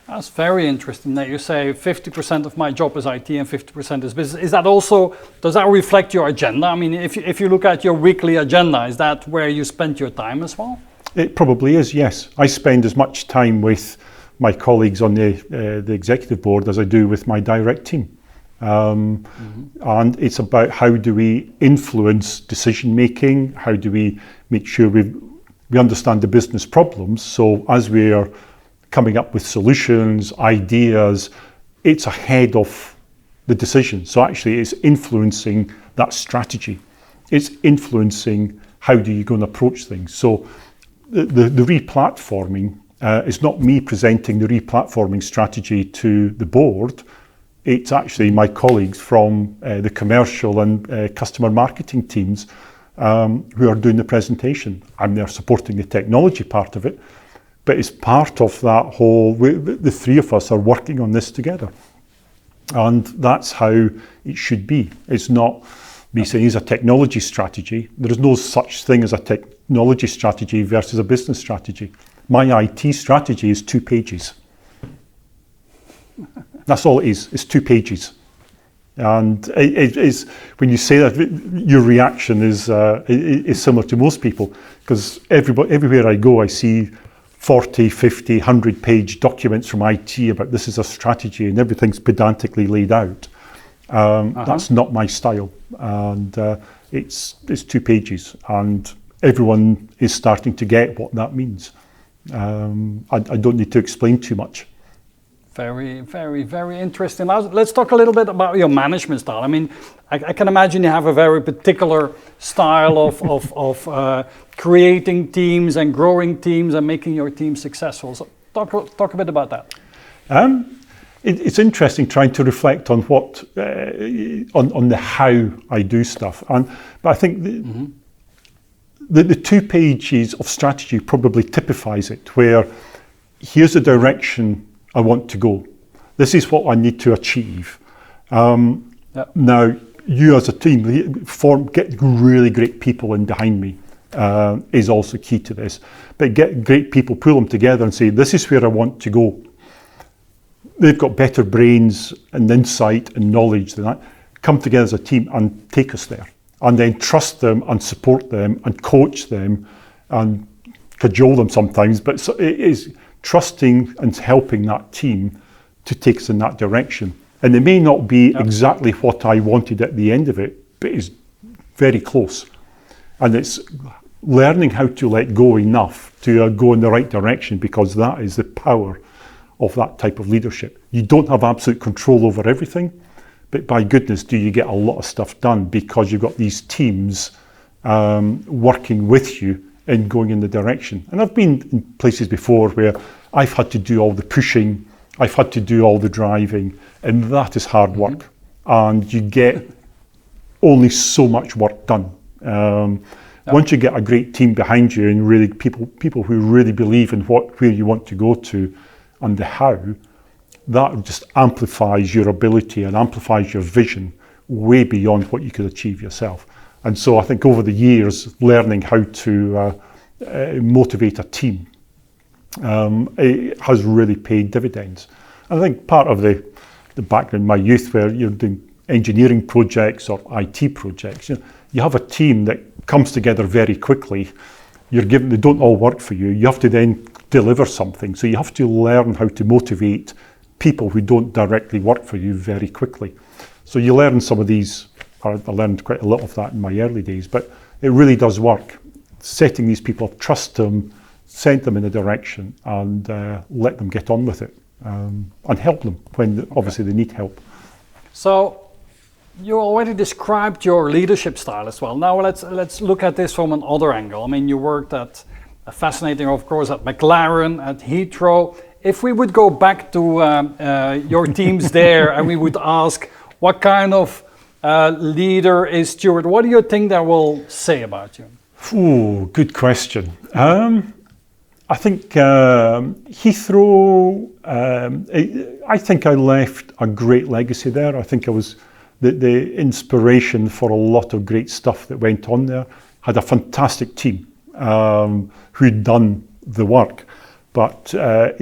That's very interesting that you say 50% of my job is IT and 50% is business. Is that also, does that reflect your agenda? I mean, if you look at your weekly agenda, is that where you spend your time as well? It probably is, yes. I spend as much time with my colleagues on the executive board as I do with my direct team. And it's about how do we influence decision making, how do we make sure we understand the business problems, so as we are coming up with solutions, ideas, it's ahead of the decision. So actually it's influencing that strategy. It's influencing how do you go and approach things. So the re-platforming is not me presenting the re-platforming strategy to the board. It's actually my colleagues from the commercial and customer marketing teams who are doing the presentation. I'm there supporting the technology part of it, but it's part of that whole, the three of us are working on this together. And that's how it should be. It's not me saying it's a technology strategy. There is no such thing as a technology strategy versus a business strategy. My IT strategy is 2 pages. That's all it is. It's 2 pages. And it is, when you say that, your reaction is similar to most people, because everywhere I go, I see 40, 50, 100 page documents from IT about this is a strategy and everything's pedantically laid out. That's not my style. And it's 2 pages and everyone is starting to get what that means. I don't need to explain too much. Very, very, very interesting. Now, let's talk a little bit about your management style. I mean, I can imagine you have a very particular style of creating teams and growing teams and making your team successful. So talk a bit about that. It's interesting trying to reflect on what on the how I do stuff. But I think the 2 pages of strategy probably typifies it, where here's the direction I want to go. This is what I need to achieve. Now, you as a team, get really great people in behind me is also key to this. But get great people, pull them together and say, this is where I want to go. They've got better brains and insight and knowledge than that. Come together as a team and take us there. And then trust them and support them and coach them and cajole them sometimes. But it is trusting and helping that team to take us in that direction. And it may not be exactly what I wanted at the end of it, but it's very close. And it's learning how to let go enough to go in the right direction, because that is the power of that type of leadership. You don't have absolute control over everything, but by goodness do you get a lot of stuff done, because you've got these teams working with you and going in the direction. And I've been in places before where I've had to do all the pushing, I've had to do all the driving, and that is hard work. And you get only so much work done. Once you get a great team behind you and really people who really believe in where you want to go to and the how, that just amplifies your ability and amplifies your vision way beyond what you could achieve yourself. And so I think over the years, learning how to motivate a team, it has really paid dividends. And I think part of the background in my youth, where you're doing engineering projects or IT projects, you have a team that comes together very quickly. They don't all work for you. You have to then deliver something. So you have to learn how to motivate people who don't directly work for you very quickly. So you learn some of these. I learned quite a lot of that in my early days, but it really does work. Setting these people up, trust them, send them in a direction, and let them get on with it, and help them when obviously they need help. So You already described your leadership style as well. Now let's look at this from another angle. I mean, you worked at, fascinating of course, at McLaren, at Heathrow. If we would go back to your teams there and we would ask what kind of leader is Stuart, what do you think they will say about you? Ooh, good question. I think Heathrow, I think I left a great legacy there. I think I was the inspiration for a lot of great stuff that went on there. Had a fantastic team who'd done the work. But I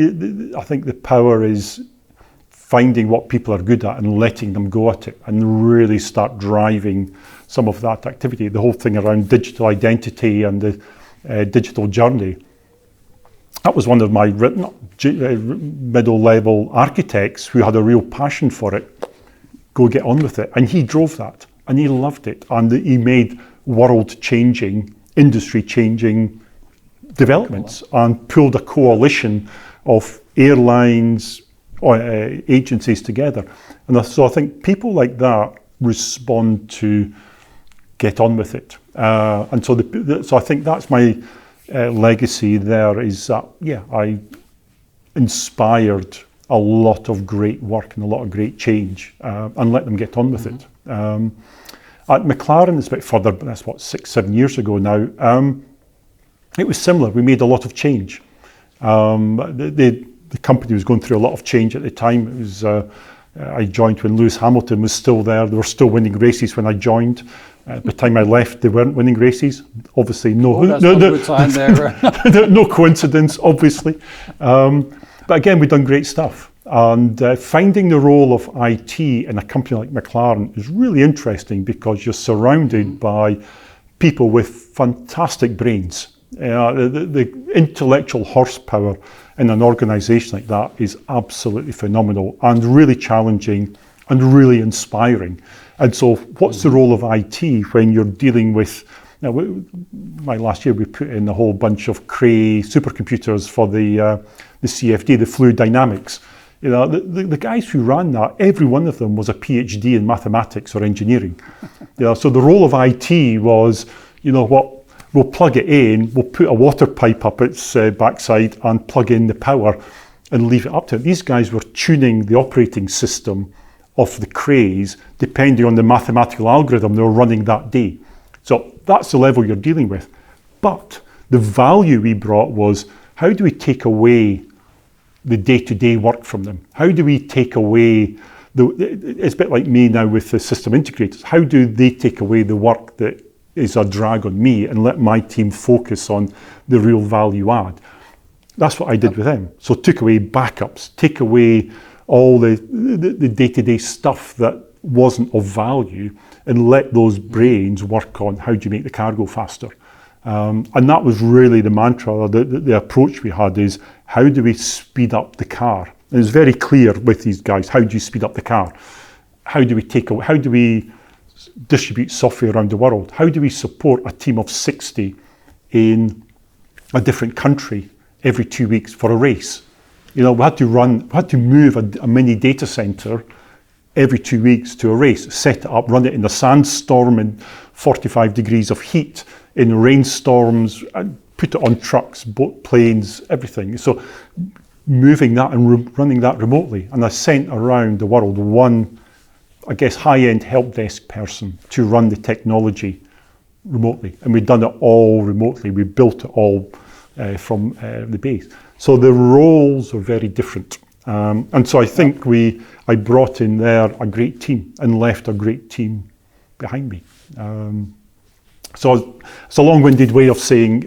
think the power is finding what people are good at and letting them go at it and really start driving some of that activity. The whole thing around digital identity and the digital journey. That was one of my middle-level architects who had a real passion for it. Go get on with it. And he drove that and he loved it. And he made world-changing, industry-changing developments and pulled a coalition of airlines, agencies together. And so I think people like that respond to get on with it. And so I think that's my legacy there, is that, I inspired a lot of great work and a lot of great change and let them get on with it. At McLaren, it's a bit further, but that's 6-7 years ago now. It was similar. We made a lot of change. The company was going through a lot of change at the time. It was I joined when Lewis Hamilton was still there. They were still winning races when I joined. By the time I left, they weren't winning races. Obviously, no coincidence, obviously. But again, we've done great stuff. And finding the role of IT in a company like McLaren is really interesting because you're surrounded by people with fantastic brains. The intellectual horsepower in an organisation like that is absolutely phenomenal and really challenging and really inspiring. And so what's the role of IT when you're dealing with, my last year we put in a whole bunch of Cray supercomputers for the CFD, the fluid dynamics. The guys who ran that, every one of them was a PhD in mathematics or engineering. So the role of IT was, we'll plug it in, we'll put a water pipe up its backside and plug in the power and leave it up to it. These guys were tuning the operating system of the Crays depending on the mathematical algorithm they were running that day. So that's the level you're dealing with. But the value we brought was, how do we take away the day-to-day work from them? How do we take away it's a bit like me now with the system integrators. How do they take away the work that is a drag on me and let my team focus on the real value add? That's what I did with them. So took away backups, take away all the day-to-day stuff that wasn't of value and let those brains work on how do you make the car go faster. And that was really the mantra, the approach we had is, how do we speed up the car? And it's very clear with these guys, how do you speed up the car? How do we distribute software around the world? How do we support a team of 60 in a different country every 2 weeks for a race? We had to move a mini data center every 2 weeks to a race, set it up, run it in a sandstorm in 45 degrees of heat, in rainstorms, and put it on trucks, boat, planes, everything. So moving that and running that remotely. And I sent around the world one, I guess, high-end help desk person to run the technology remotely. And we'd done it all remotely. We built it all from the base. So the roles are very different. And so I think I brought in there a great team and left a great team behind me. So it's a long-winded way of saying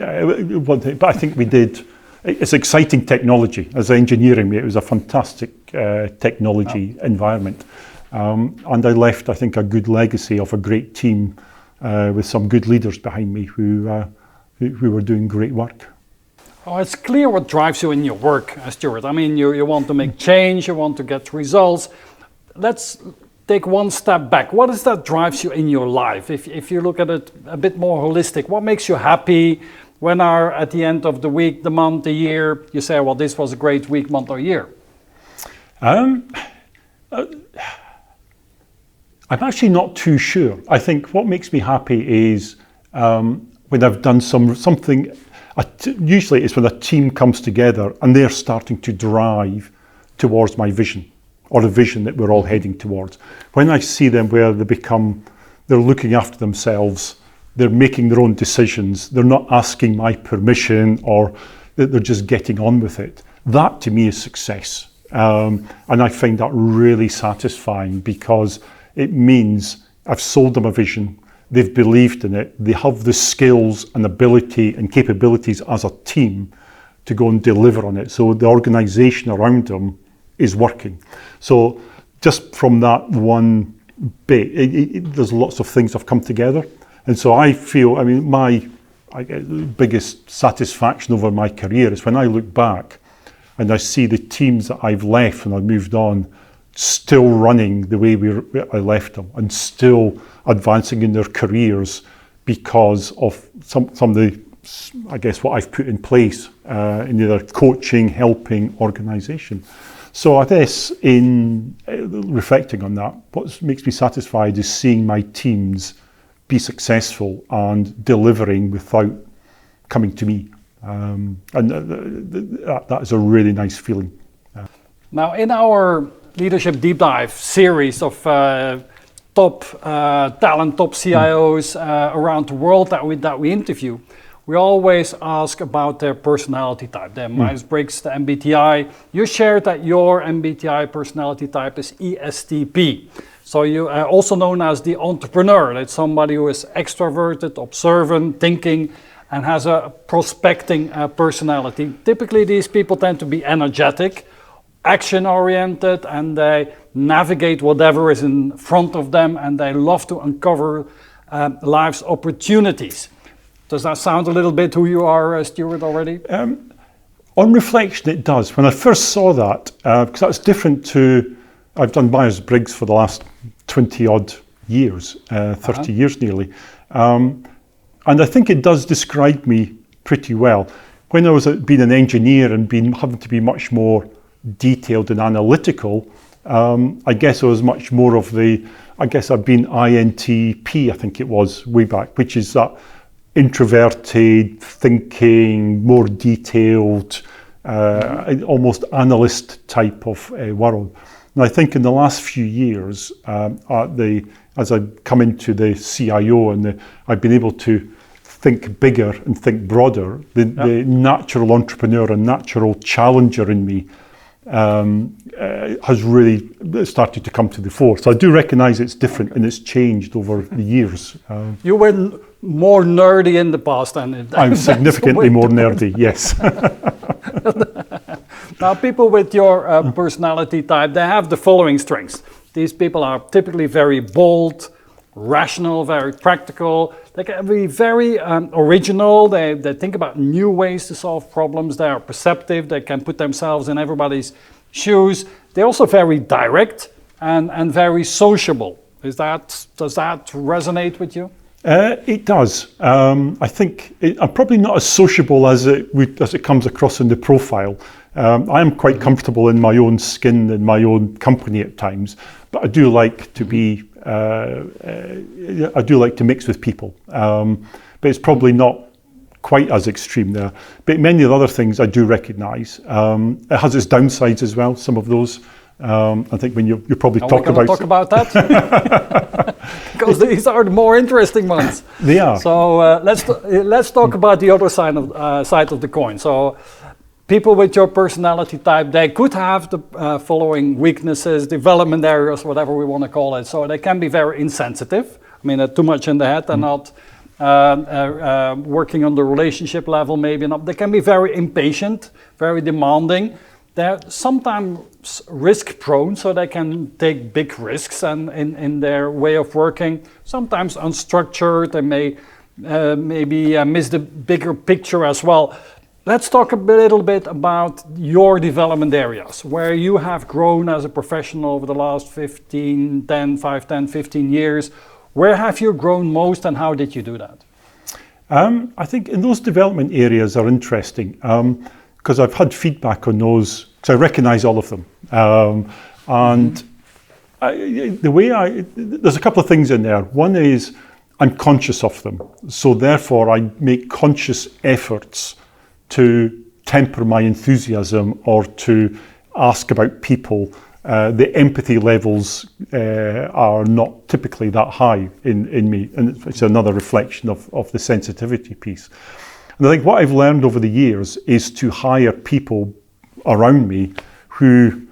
one thing, but I think we did. It's exciting technology. As engineering, it was a fantastic technology environment. And I left, I think, a good legacy of a great team with some good leaders behind me who were doing great work. Oh, it's clear what drives you in your work, Stuart. I mean, you want to make change, you want to get results. Let's take one step back. What is that drives you in your life? If you look at it a bit more holistic, what makes you happy? When are at the end of the week, the month, the year, you say, well, this was a great week, month or year? I'm actually not too sure. I think what makes me happy is when I've done something, usually it's when a team comes together and they're starting to drive towards my vision, or the vision that we're all heading towards. When I see them where they're looking after themselves, they're making their own decisions, they're not asking my permission, or they're just getting on with it. That to me is success. And I find that really satisfying, because it means I've sold them a vision, they've believed in it, they have the skills and ability and capabilities as a team to go and deliver on it. So the organisation around them is working. So just from that one bit, there's lots of things have come together. And so I feel, I mean, my biggest satisfaction over my career is when I look back and I see the teams that I've left and I've moved on still running the way I left them, and still advancing in their careers because of some of the, I guess, what I've put in place in either coaching, helping, organisation. So I guess in reflecting on that, what makes me satisfied is seeing my teams be successful and delivering without coming to me. And that is a really nice feeling. Now, in our Leadership Deep Dive series of top talent, top CIOs around the world that we interview, we always ask about their personality type, their Myers-Briggs, the MBTI. You shared that your MBTI personality type is ESTP. So you are also known as the entrepreneur. That's somebody who is extroverted, observant, thinking, and has a prospecting personality. Typically, these people tend to be energetic, action-oriented, and they navigate whatever is in front of them, and they love to uncover life's opportunities. Does that sound a little bit who you are, Stuart, already? On reflection, it does. When I first saw that, because that's different to, I've done Myers-Briggs for the last 20-odd years, 30 years nearly. And I think it does describe me pretty well. When I was being an engineer and having to be much more detailed and analytical, I guess I was much more of I've been INTP, I think it was, way back, which is that introverted, thinking, more detailed, almost analyst type of world. And I think in the last few years, as I've come into the CIO and I've been able to think bigger and think broader, the natural entrepreneur and natural challenger in me has really started to come to the fore. So I do recognise it's different and it's changed over the years. You were more nerdy in the past, and I'm significantly more nerdy, yes. Now, people with your personality type, they have the following strengths. These people are typically very bold, rational, very practical. They can be very original. They think about new ways to solve problems. They are perceptive. They can put themselves in everybody's shoes. They're also very direct and very sociable. Does that resonate with you? It does. I think I'm probably not as sociable as it comes across in the profile. I am quite comfortable in my own skin and my own company at times, but I do like to be. I do like to mix with people, but it's probably not quite as extreme there. But many of the other things I do recognise. It has its downsides as well. Some of those. I think when you probably talk about that. Because these are the more interesting ones. They are. So let's talk about the other side of the coin. So people with your personality type, they could have the following weaknesses, development areas, whatever we want to call it. So they can be very insensitive. I mean, too much in the head and not working on the relationship level, maybe not. They can be very impatient, very demanding. They're sometimes risk prone, so they can take big risks and in their way of working. Sometimes unstructured, they may maybe miss the bigger picture as well. Let's talk a little bit about your development areas, where you have grown as a professional over the last 15 years. Where have you grown most and how did you do that? I think in those development areas are interesting. Because I've had feedback on those, because I recognise all of them. And there's a couple of things in there. One is I'm conscious of them. So therefore I make conscious efforts to temper my enthusiasm or to ask about people. The empathy levels are not typically that high in me, and it's another reflection of the sensitivity piece. And I think what I've learned over the years is to hire people around me who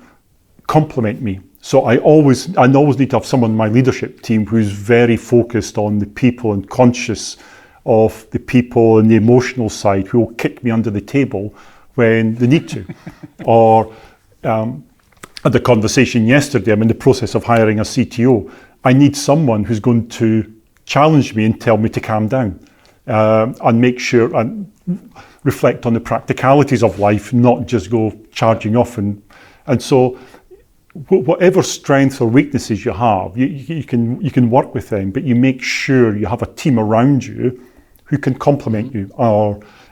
complement me. So I always need to have someone in my leadership team who's very focused on the people and conscious of the people and the emotional side, who will kick me under the table when they need to. Or at the conversation yesterday, I'm in the process of hiring a CTO. I need someone who's going to challenge me and tell me to calm down and make sure and reflect on the practicalities of life, not just go charging off. And so whatever strengths or weaknesses you have, you can work with them, but you make sure you have a team around you who can complement you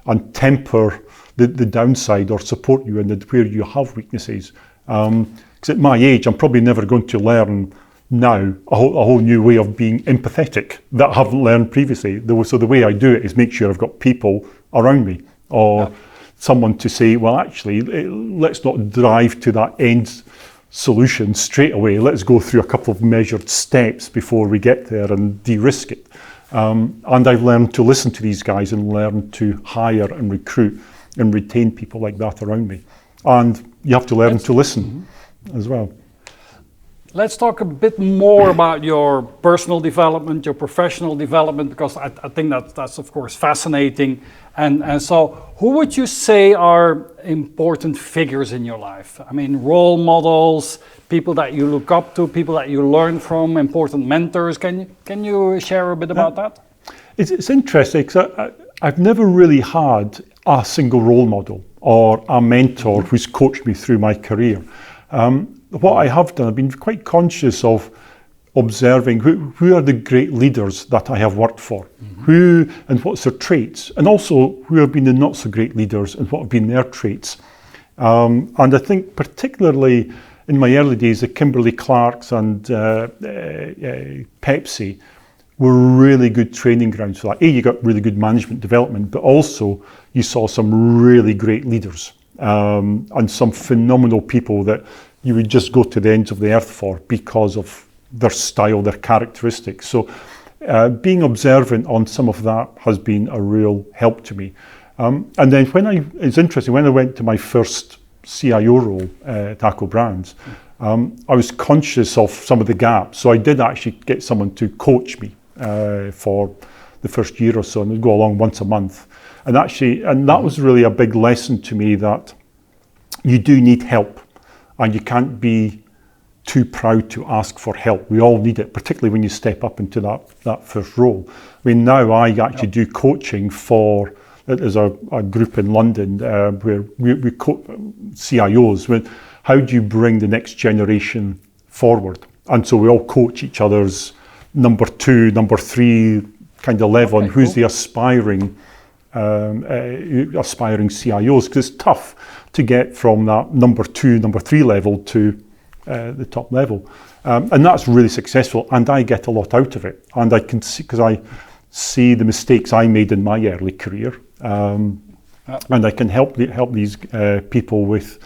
and temper the downside or support you in where you have weaknesses. Because at my age, I'm probably never going to learn now a whole new way of being empathetic that I haven't learned previously. So the way I do it is make sure I've got people around me, or someone to say, well, actually, let's not drive to that end solution straight away. Let's go through a couple of measured steps before we get there and de-risk it. And I've learned to listen to these guys and learn to hire and recruit and retain people like that around me. And you have to learn to listen as well. Let's talk a bit more about your personal development, your professional development, because I think that's of course fascinating. And so who would you say are important figures in your life? I mean, role models, people that you look up to, people that you learn from, important mentors. Can you share a bit about that? It's interesting because I've never really had a single role model or a mentor who's coached me through my career. What I have done, I've been quite conscious of observing who are the great leaders that I have worked for, who and what's their traits, and also who have been the not so great leaders and what have been their traits. And I think particularly in my early days, the Kimberly-Clarks and Pepsi were really good training grounds for that. You got really good management development, but also you saw some really great leaders and some phenomenal people that you would just go to the ends of the earth for because of their style, their characteristics. So being observant on some of that has been a real help to me. And then it's interesting, when I went to my first CIO role at ACO Brands, I was conscious of some of the gaps. So I did actually get someone to coach me for the first year or so, and we'd go along once a month. And that was really a big lesson to me, that you do need help and you can't be too proud to ask for help. We all need it, particularly when you step up into that first role. I mean, now I actually do coaching for, there's a group in London where we coach CIOs with how do you bring the next generation forward. And so we all coach each other's number 2, number 3 kind of level, and who's the aspiring CIOs, because it's tough to get from that number 2, number 3 level to the top level. And that's really successful, and I get a lot out of it. And I can see, because I see the mistakes I made in my early career, and I can help these people with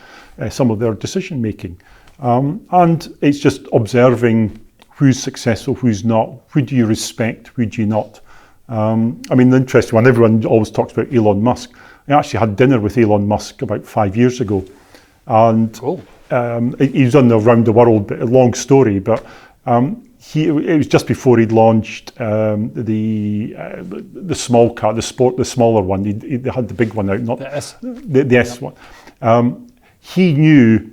some of their decision making. And it's just observing who's successful, who's not, who do you respect, who do you not. I mean, the interesting one, everyone always talks about Elon Musk. I actually had dinner with Elon Musk about 5 years ago, and he's done around the world, but a long story, but it was just before he'd launched the small car, the smaller one. They had the big one out, not the S. The S one. He knew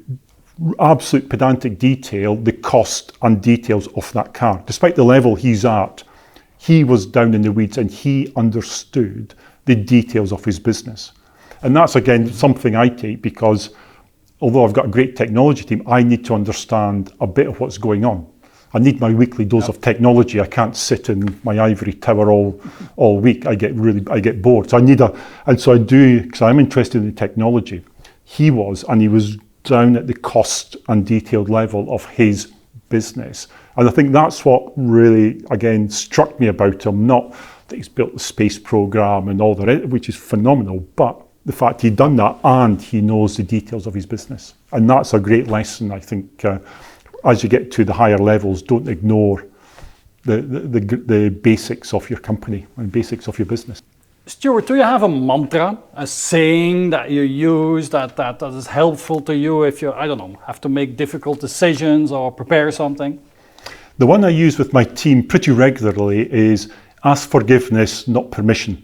absolute pedantic detail, the cost and details of that car. Despite the level he's at, he was down in the weeds and he understood the details of his business. And that's, again, something I take, because although I've got a great technology team, I need to understand a bit of what's going on. I need my weekly dose of technology. I can't sit in my ivory tower all week. I get bored. So I do, because I'm interested in the technology. He was down at the cost and detailed level of his business. And I think that's what really, again, struck me about him. Not that he's built the space program and all the rest, which is phenomenal, but the fact he'd done that and he knows the details of his business. And that's a great lesson, I think, as you get to the higher levels. Don't ignore the basics of your company and basics of your business. Stuart, do you have a mantra, a saying that you use that is helpful to you if you, I don't know, have to make difficult decisions or prepare something? The one I use with my team pretty regularly is ask forgiveness, not permission.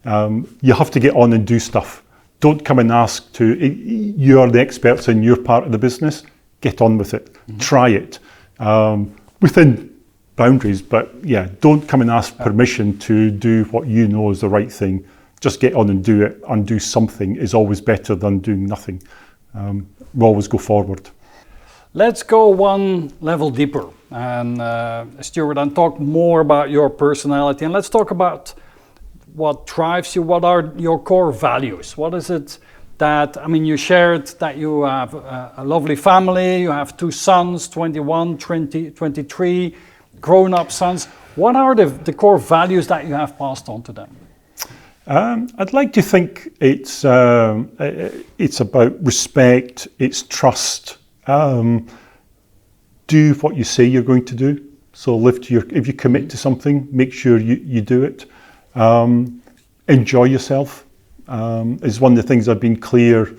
You have to get on and do stuff. Don't come and ask to, you're the experts in your part of the business, get on with it, try it. Within boundaries, but yeah, don't come and ask permission to do what you know is the right thing. Just get on and do it, and do something is always better than doing nothing. We'll always go forward. Let's go one level deeper, and Stuart, and talk more about your personality, and let's talk about what drives you. What are your core values? What is it that, I mean, you shared that you have a lovely family, you have 2 sons, 21, 20, 23, grown-up sons. What are the core values that you have passed on to them? I'd like to think it's about respect, it's trust. Do what you say you're going to do. So live to if you commit to something, make sure you do it. Enjoy yourself is one of the things I've been clear.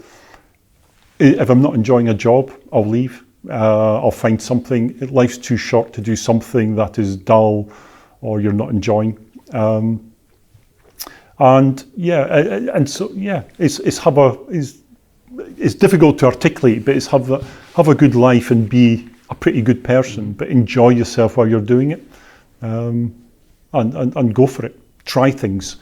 If I'm not enjoying a job, I'll leave. I'll find something. Life's too short to do something that is dull or you're not enjoying. It's difficult to articulate, but it's have a good life and be a pretty good person, but enjoy yourself while you're doing it, and go for it. Try things.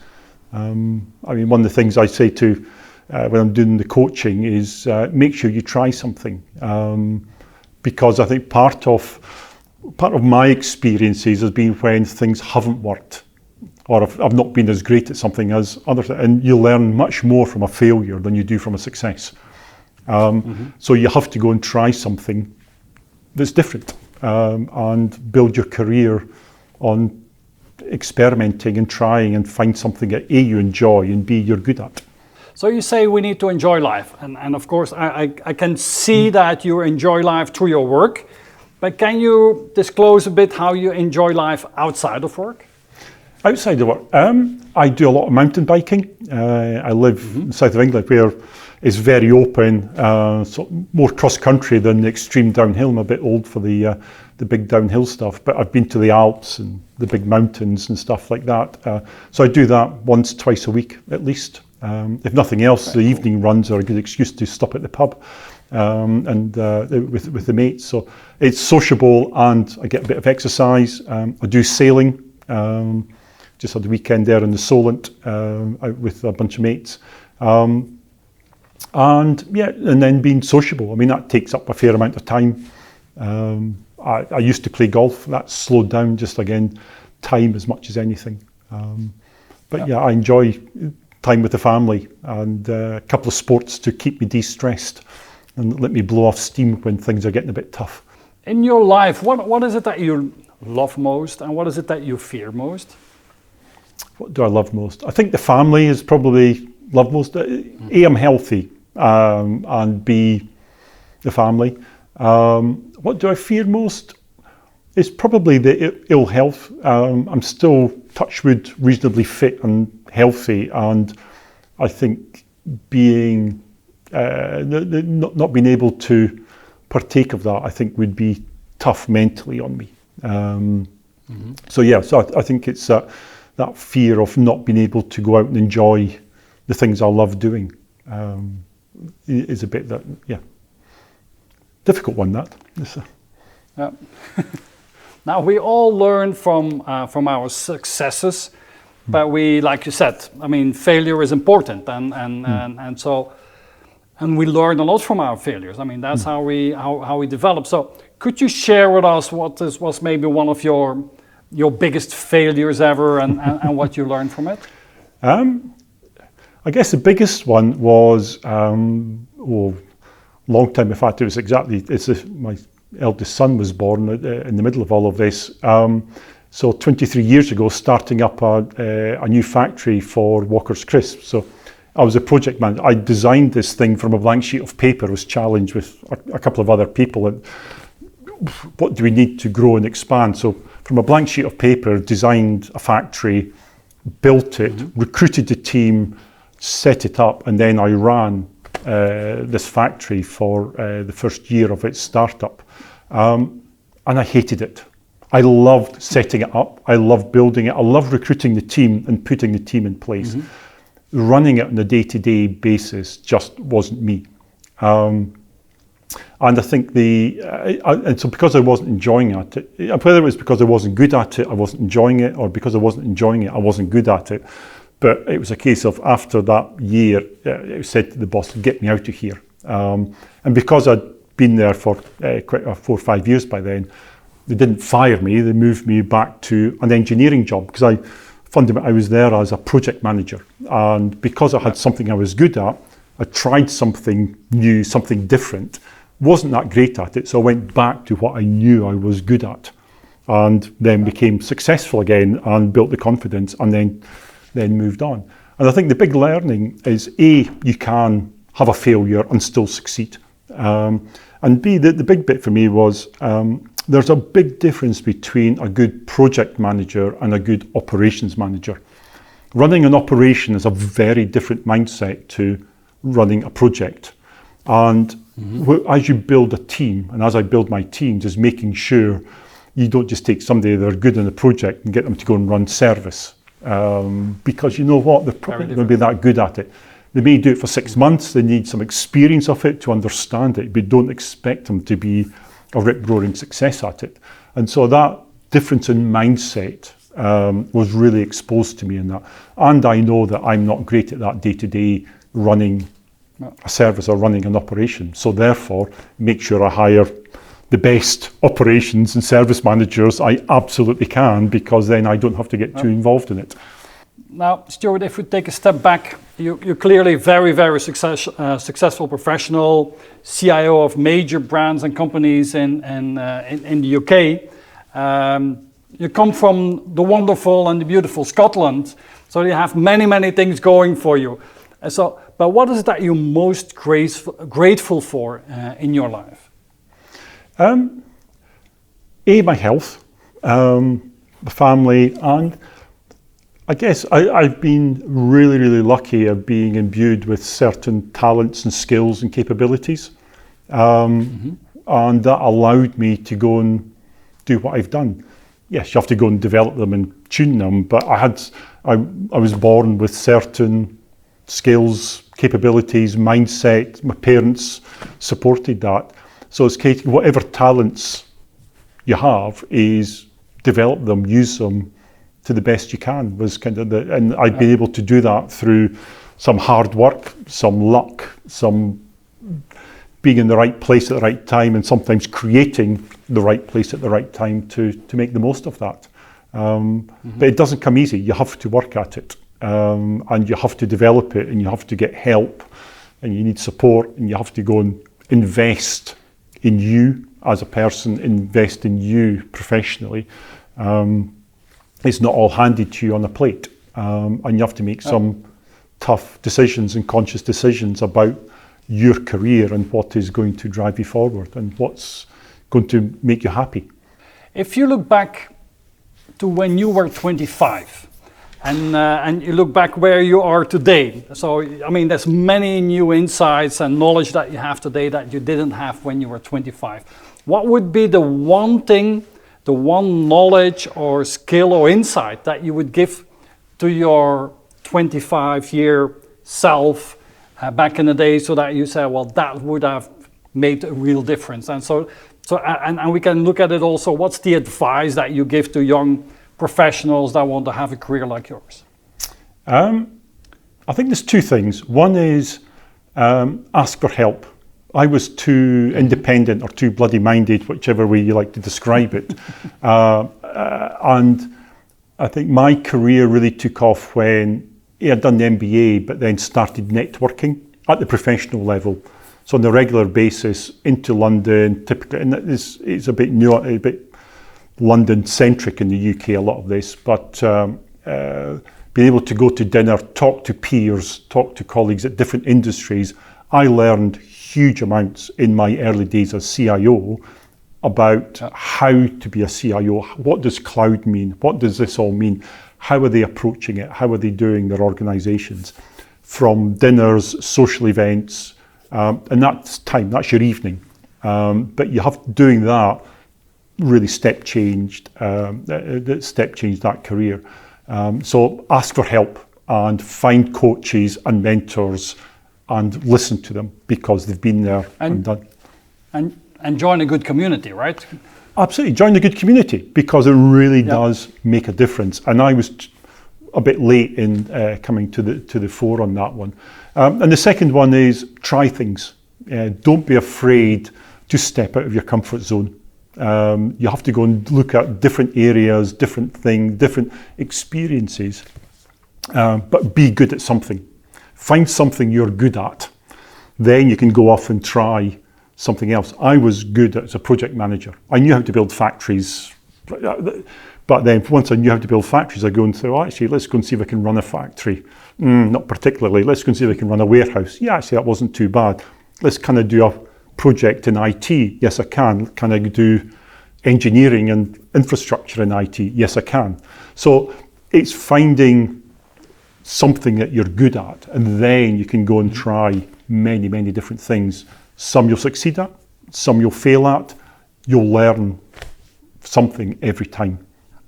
I mean, one of the things I say to when I'm doing the coaching is make sure you try something, because I think part of my experiences has been when things haven't worked, or I've not been as great at something as others, and you learn much more from a failure than you do from a success. So you have to go and try something that's different, and build your career on experimenting and trying and find something that A, you enjoy, and B, you're good at. So you say we need to enjoy life, and of course I can see that you enjoy life through your work, but can you disclose a bit how you enjoy life outside of work? Outside of work, I do a lot of mountain biking. I live in the south of England, where it's very open, so more cross-country than the extreme downhill. I'm a bit old for the big downhill stuff, but I've been to the Alps and the big mountains and stuff like that. So I do that once, twice a week at least. If nothing else, the evening runs are a good excuse to stop at the pub and with the mates. So it's sociable and I get a bit of exercise. I do sailing. Just had the weekend there in the Solent out with a bunch of mates. And then being sociable. I mean, that takes up a fair amount of time. I used to play golf. That's slowed down, just again, time as much as anything. But I enjoy time with the family and a couple of sports to keep me de-stressed and let me blow off steam when things are getting a bit tough. In your life, what is it that you love most and what is it that you fear most? What do I love most? I think the family is probably love most. A, I'm healthy, and B, the family. What do I fear most? It's probably the ill health. I'm still, touch wood, reasonably fit and healthy, and I think being not being able to partake of that, I think would be tough mentally on me. So I think it's that fear of not being able to go out and enjoy the things I love doing is a bit difficult one, that. Yeah. Now we all learn from our successes, but we, like you said, I mean, failure is important, and we learn a lot from our failures. I mean, that's how we develop. So, could you share with us what was maybe one of your biggest failures ever, and what you learned from it? I guess the biggest one was long time. In fact, it was exactly eldest son was born in the middle of all of this. So 23 years ago, starting up a new factory for Walker's Crisps. So I was a project manager. I designed this thing from a blank sheet of paper. I was challenged with a couple of other people. And what do we need to grow and expand? So from a blank sheet of paper, designed a factory, built it, recruited the team, set it up, and then I ran this factory for the first year of its startup. And I hated it. I loved setting it up. I loved building it. I loved recruiting the team and putting the team in place. Running it on a day-to-day basis just wasn't me. And I think and so because I wasn't enjoying it, whether it was because I wasn't good at it, I wasn't enjoying it, or because I wasn't enjoying it, I wasn't good at it. But it was a case of after that year, it said to the boss, get me out of here. And because I'd been there for 4 or 5 years by then, they didn't fire me, they moved me back to an engineering job because I was there as a project manager. And because I had something I was good at, I tried something new, something different. Wasn't that great at it, so I went back to what I knew I was good at, and then became successful again and built the confidence, and then moved on. And I think the big learning is A, you can have a failure and still succeed. And B, the big bit for me was there's a big difference between a good project manager and a good operations manager. Running an operation is a very different mindset to running a project. And as you build a team, and as I build my teams, is making sure you don't just take somebody that are good in a project and get them to go and run service. Because you know what, they're probably going to be that good at it. They may do it for 6 months, they need some experience of it to understand it, but don't expect them to be a rip-roaring success at it. And so that difference in mindset was really exposed to me in that. And I know that I'm not great at that day-to-day running a service or running an operation. So therefore, make sure I hire the best operations and service managers I absolutely can, because then I don't have to get too involved in it. Now, Stuart, if we take a step back, you're clearly very, very successful professional, CIO of major brands and companies in the UK. You come from the wonderful and the beautiful Scotland, so you have many, many things going for you. But what is it that you're most grateful for in your life? My health, the family, and I guess I've been really, really lucky of being imbued with certain talents and skills and capabilities. And that allowed me to go and do what I've done. Yes, you have to go and develop them and tune them, but I was born with certain skills, capabilities, mindset. My parents supported that. So it's whatever talents you have is develop them, use them to the best you can, was kind of and I've been able to do that through some hard work, some luck, some being in the right place at the right time, and sometimes creating the right place at the right time to make the most of that. But it doesn't come easy. You have to work at it, and you have to develop it, and you have to get help, and you need support, and you have to go and invest in you as a person, invest in you professionally. It's not all handed to you on a plate, and you have to make some tough decisions and conscious decisions about your career and what is going to drive you forward and what's going to make you happy. If you look back to when you were 25 and you look back where you are today, so I mean there's many new insights and knowledge that you have today that you didn't have when you were 25. What would be the one thing, the one knowledge or skill or insight that you would give to your 25-year self back in the day, so that you say, well, that would have made a real difference? And and we can look at it also, what's the advice that you give to young professionals that want to have a career like yours? I think there's two things. One is ask for help. I was too independent or too bloody minded, whichever way you like to describe it. And I think my career really took off when I'd done the MBA, but then started networking at the professional level. So on a regular basis into London, typically, and it's a bit new, a bit London-centric in the UK, a lot of this, but being able to go to dinner, talk to peers, talk to colleagues at different industries, I learned huge amounts in my early days as CIO about how to be a CIO. What does cloud mean? What does this all mean? How are they approaching it? How are they doing their organizations? From dinners, social events, and that's time, that's your evening. But you have doing that really step changed that career. So ask for help and find coaches and mentors and listen to them because they've been there and done. And join a good community, right? Absolutely, join a good community because it really does make a difference. And I was a bit late in coming to the fore on that one. And the second one is try things. Don't be afraid to step out of your comfort zone. You have to go and look at different areas, different things, different experiences, but be good at something. Find something you're good at. Then you can go off and try something else. I was good as a project manager. I knew how to build factories, but then once I knew how to build factories, I go and say, well, actually, let's go and see if I can run a factory. Not particularly. Let's go and see if I can run a warehouse. Yeah, actually, that wasn't too bad. Let's kind of do a project in IT. Yes, I can. Can I do engineering and infrastructure in IT? Yes, I can. So it's finding something that you're good at, and then you can go and try many, many different things. Some you'll succeed at, some you'll fail at. You'll learn something every time.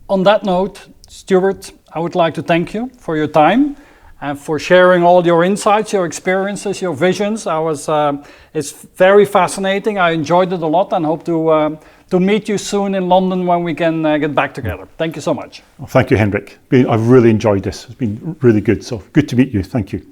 On that note, Stuart, I would like to thank you for your time and for sharing all your insights, your experiences, your visions. It's very fascinating. I enjoyed it a lot and hope to meet you soon in London when we can get back together. Thank you so much. Thank you, Hendrik. I've really enjoyed this. It's been really good. So good to meet you. Thank you.